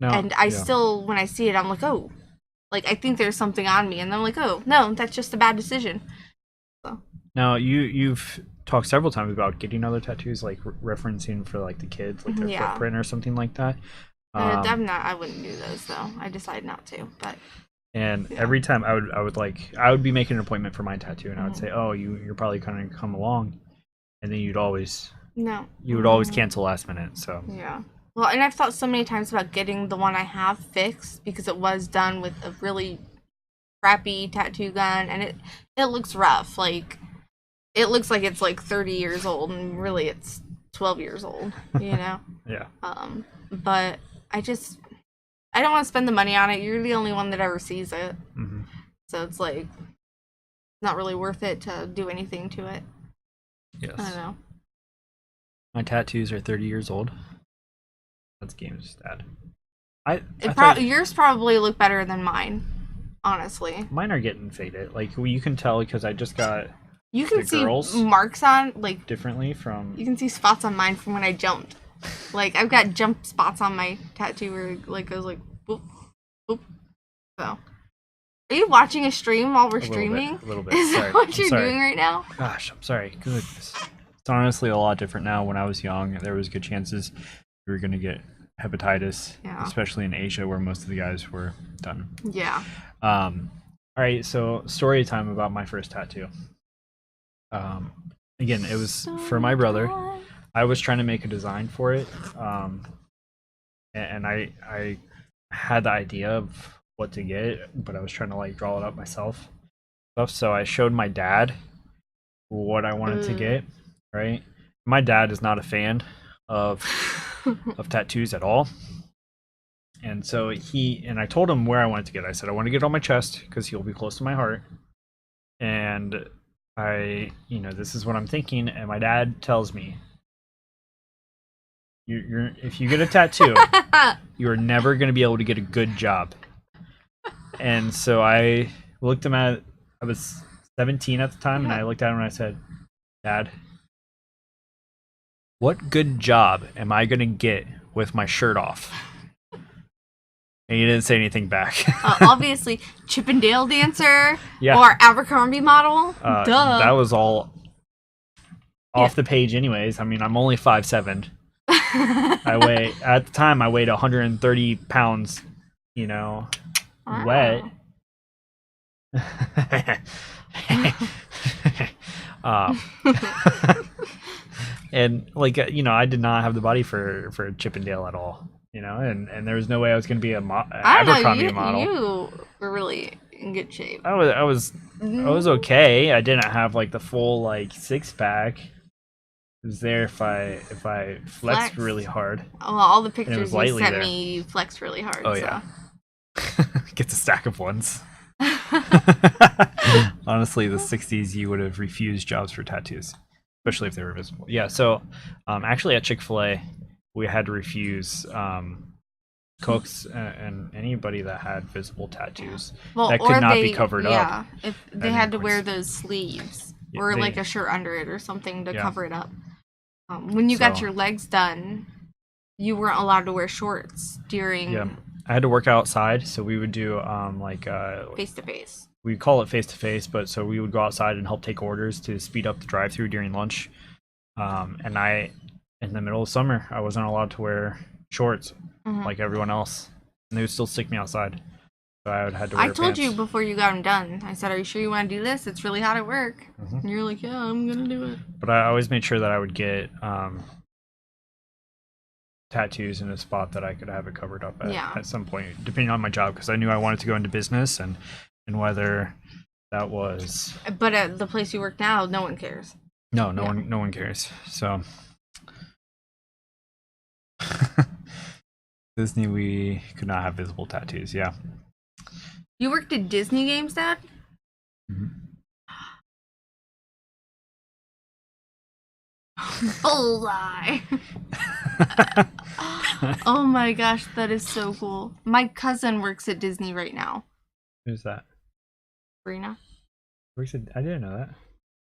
and I still when I see it I'm like, oh. Like, I think there's something on me, and I'm like, oh, no, that's just a bad decision. So. Now, you've talked several times about getting other tattoos, like referencing for, like, the kids, like their footprint or something like that. I wouldn't do those, though. I decided not to, but... And every time I would be making an appointment for my tattoo, and I would say, oh, you're probably going to come along, and then you'd always cancel last minute, so... Yeah. Well, and I've thought so many times about getting the one I have fixed because it was done with a really crappy tattoo gun, and it looks rough. Like, it looks like it's like 30 years old, and really it's 12 years old, you know? Yeah. But I don't want to spend the money on it. You're the only one that ever sees it. Mm-hmm. So it's like, not really worth it to do anything to it. Yes. I don't know. My tattoos are 30 years old. That's game's dad. Yours probably look better than mine, honestly. Mine are getting faded. Like, you can tell because I just got. You can see marks on, like, differently from. You can see spots on mine from when I jumped. Like, I've got jump spots on my tattoo where, like, goes like, boop, boop. So, are you watching a stream while we're streaming? A little bit. Is that what you're doing right now? Gosh, I'm sorry. Goodness. It's honestly a lot different now. When I was young, there was good chances we were going to get hepatitis, especially in Asia where most of the guys were done. Yeah. All right, so story time about my first tattoo. Again, it was for my brother. I was trying to make a design for it, and I had the idea of what to get, but I was trying to like draw it up myself. So I showed my dad what I wanted to get. Right, my dad is not a fan of tattoos at all, and so I told him where I wanted to get it. I said I want to get it on my chest because he'll be close to my heart, and this is what I'm thinking. And my dad tells me, if you get a tattoo, you are never going to be able to get a good job. And so I looked him at. I was 17 at the time, and I looked at him and I said, Dad, what good job am I going to get with my shirt off? And he didn't say anything back. Obviously, Chippendale dancer or Abercrombie model. Duh. That was all off the page anyways. I mean, I'm only 5'7". At the time I weighed 130 pounds, wet. And I did not have the body for Chippendale at all, and there was no way I was going to be an Abercrombie model. You were really in good shape. I was okay. I didn't have like the full like 6-pack. It was there if I flexed really hard. Well, all the pictures you sent me, you flexed really hard. Oh yeah. Gets a stack of ones. Honestly, the 60s, you would have refused jobs for tattoos, especially if they were visible. Yeah, so actually at Chick-fil-A, we had to refuse cooks and anybody that had visible tattoos that could not be covered up. Yeah, if they had to wear those sleeves or like a shirt under it or something to cover it up. When you got your legs done, you weren't allowed to wear shorts during... Yeah, I had to work outside, so we would do face-to-face. We call it face-to-face, but so we would go outside and help take orders to speed up the drive-through during lunch. And in the middle of summer, I wasn't allowed to wear shorts like everyone else, and they would still stick me outside. So I had to wear told pants. you before you got them done. I said, "Are you sure you want to do this? It's really hot at work." And you're like, "Yeah, I'm gonna do it." But I always made sure that I would get tattoos in a spot that I could have it covered up at some point, depending on my job, because I knew I wanted to go into business and whether that was. But at the place you work now, no one cares. No one cares. So Disney, we could not have visible tattoos. Yeah. You worked at Disney games, Dad? Bullseye. Oh my gosh, that is so cool. My cousin works at Disney right now. Who's that? Sabrina. I didn't know that.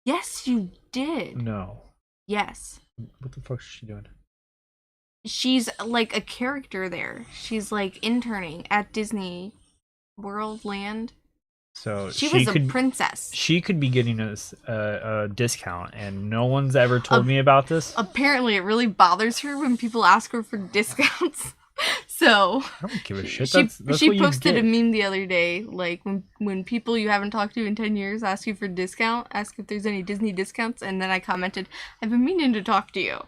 Yes, you did. No. Yes. What the fuck is she doing? She's like a character there. She's like interning at Disney World Land. So she was a princess. She could be getting us a discount, and no one's ever told me about this. Apparently, it really bothers her when people ask her for discounts. So I don't give a shit. She posted a meme the other day, like when people you haven't talked to in 10 years ask you for discount, ask if there's any Disney discounts, and then I commented, "I've been meaning to talk to you."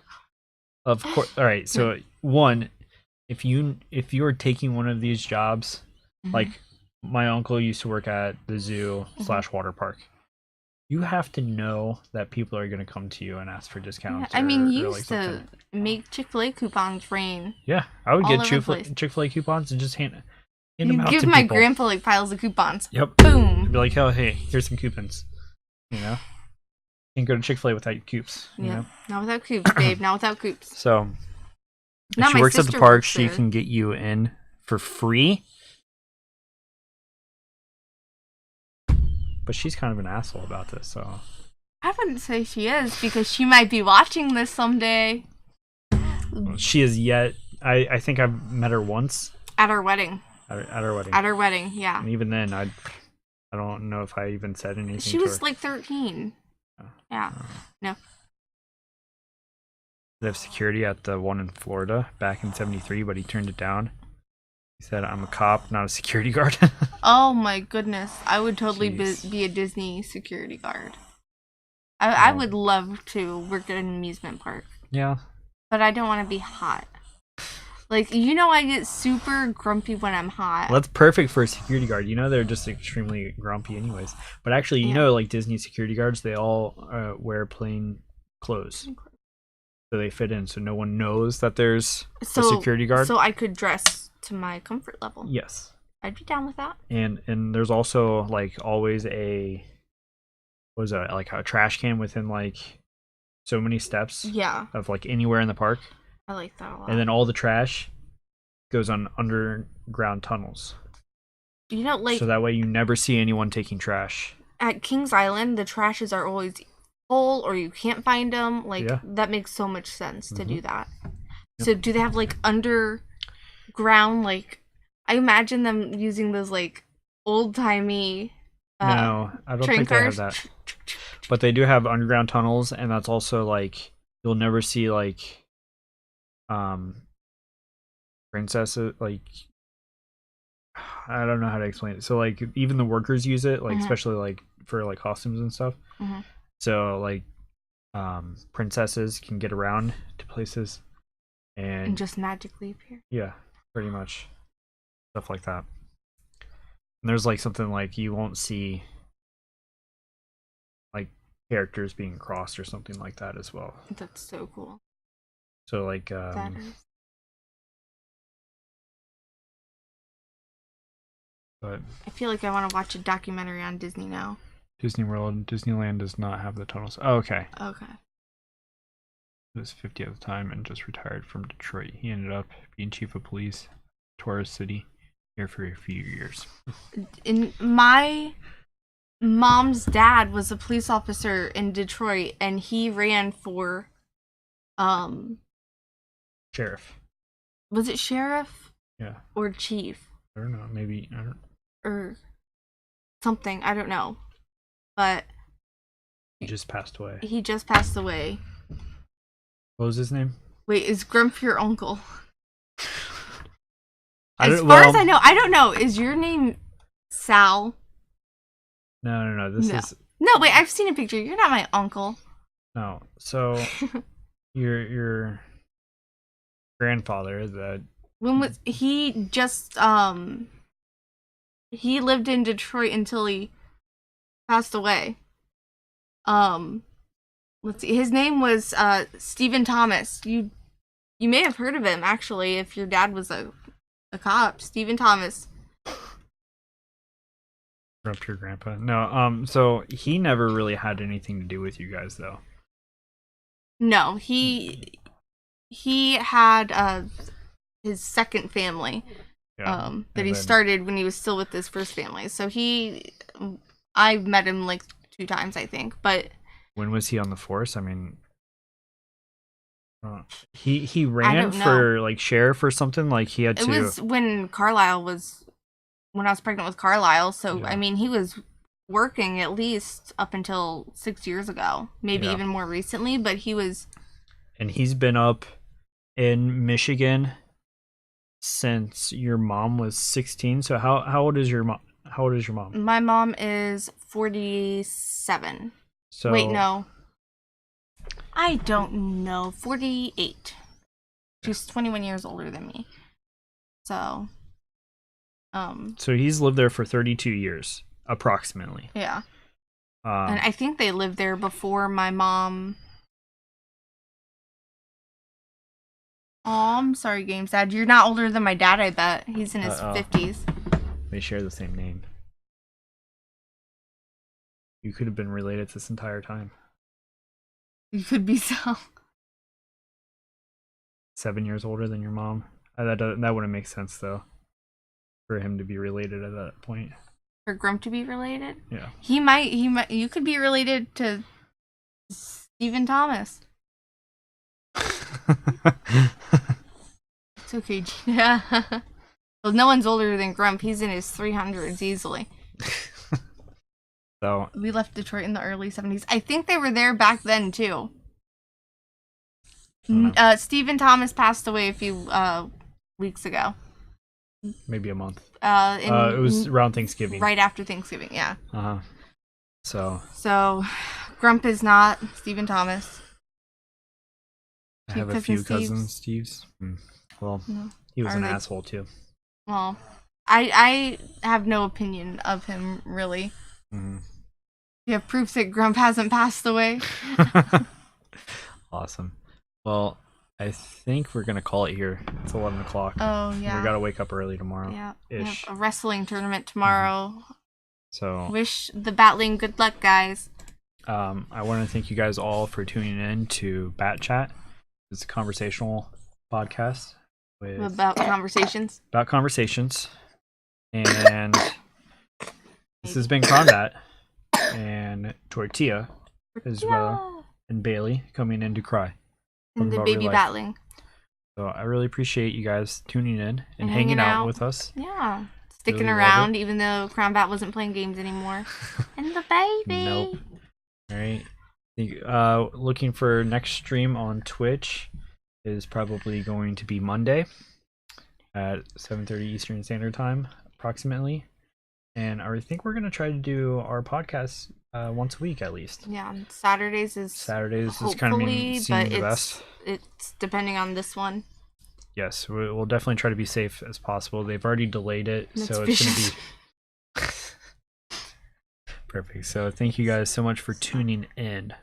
Of course. All right. So one, if you are taking one of these jobs, like my uncle used to work at the zoo / water park, you have to know that people are going to come to you and ask for discounts. Yeah, you used to make Chick-fil-A coupons rain. Yeah, I would get Chick-fil-A coupons and just hand them out to people. Give my grandpa like piles of coupons. Yep. Boom. I'd be like, "Oh, hey, here's some coupons." You know, can't go to Chick-fil-A without your coops. You know, not without coops, babe. Not without coops. so if Now she my works at the sister park, works she there. can get you in for free. But she's kind of an asshole about this, so. I wouldn't say she is because she might be watching this someday. She is yet. I think I've met her once. At our wedding. At our wedding. At our wedding, yeah. And even then, I don't know if I even said anything. She to was her. like 13. Yeah. No. They have security at the one in Florida back in '73, but he turned it down. He said, "I'm a cop, not a security guard." Oh my goodness. I would totally be a Disney security guard. I would love to work at an amusement park. Yeah. But I don't want to be hot. Like, you know, I get super grumpy when I'm hot. Well, that's perfect for a security guard. You know, they're just extremely grumpy anyways. But actually, you know, like Disney security guards, they all wear plain clothes. So they fit in, so no one knows that there's a security guard. So I could dress to my comfort level. Yes. I'd be down with that. And there's also, like, always a trash can within, like, so many steps. Yeah. Of, like, anywhere in the park. I like that a lot. And then all the trash goes on underground tunnels. You know, like... So that way you never see anyone taking trash. At Kings Island, the trashes are always full or you can't find them. Like, that makes so much sense to do that. Yep. So do they have, like, underground, like... I imagine them using those, like, old-timey... no, I don't think they have that. But they do have underground tunnels, and that's also, like... You'll never see, like... princesses, like... I don't know how to explain it. So, like, even the workers use it, like, especially, like, for, like, costumes and stuff. So, like, princesses can get around to places. And just magically appear. Yeah, pretty much. Stuff like that. And there's, like, something like you won't see, like, characters being crossed or something like that as well. That's so cool. So, like, that is. But I feel like I want to watch a documentary on Disney now. Disney World, Disneyland does not have the tunnels. Oh, okay. Okay. He was 50 at the time and just retired from Detroit. He ended up being chief of police, tourist city, here for a few years. In my mom's dad was a police officer in Detroit, and he ran for, sheriff. Was it sheriff? Yeah. Or chief? I don't know. Maybe. Or something. I don't know. But he just passed away. He just passed away. What was his name? Wait, is Grump your uncle? As far as I know, I don't know. Is your name Sal? No. This is... No, wait, I've seen a picture. You're not my uncle. No. So, your grandfather, that... When was... He just, he lived in Detroit until he passed away. Let's see. His name was Stephen Thomas. You may have heard of him, actually, if your dad was a cop. Stephen Thomas. Up your grandpa. No, so he never really had anything to do with you guys, though. No, he had his second family that he started when he was still with his first family. So I've met him like 2 times, I think. But when was he on the force? I mean, he ran for like sheriff or something. Like he had to. It was when I was pregnant with Carlisle. So I mean, he was working at least up until 6 years ago, maybe even more recently. But he was. And he's been up in Michigan since your mom was 16. So how old is your mom? How old is your mom? My mom is 47. So wait, no. I don't know. 48. She's 21 years older than me. So so he's lived there for 32 years approximately. Yeah. And I think they lived there before my mom. Oh, I'm sorry, Games Dad. You're not older than my dad, I bet. He's in his 50s. They share the same name. You could have been related this entire time. You could be so. 7 years older than your mom. That wouldn't make sense though. For him to be related at that point. For Grump to be related? Yeah. He might. You could be related to Stephen Thomas. It's okay, Gina. Well, no one's older than Grump. He's in his 300s easily. So we left Detroit in the early 70s. I think they were there back then too. Stephen Thomas passed away a few weeks ago. Maybe a month. It was around Thanksgiving. Right after Thanksgiving, yeah. So Grump is not Stephen Thomas. I have a few cousins, Steves. Well, he was an asshole too. Well, I have no opinion of him, really. Mm-hmm. You have proof that Grump hasn't passed away. Awesome. Well, I think we're going to call it here. It's 11 o'clock. Oh, yeah. We got to wake up early tomorrow. Yeah. We have a wrestling tournament tomorrow. Mm-hmm. So wish the Batling good luck, guys. I want to thank you guys all for tuning in to Bat Chat. It's a conversational podcast about conversations. About conversations. And this has been Combat and Tortilla as well, and Bailey coming in to cry. And the baby Batling. So I really appreciate you guys tuning in and hanging out with us. Yeah. Sticking really around even though Crown Bat wasn't playing games anymore. And the baby. Nope. Alright. Looking for next stream on Twitch is probably going to be Monday at 7:30 Eastern Standard Time, approximately. And I think we're going to try to do our podcast once a week at least. Yeah, Saturdays is kind of the best. It's depending on this one. Yes, we'll definitely try to be safe as possible. They've already delayed it, so it's going to be perfect. So thank you guys so much for tuning in.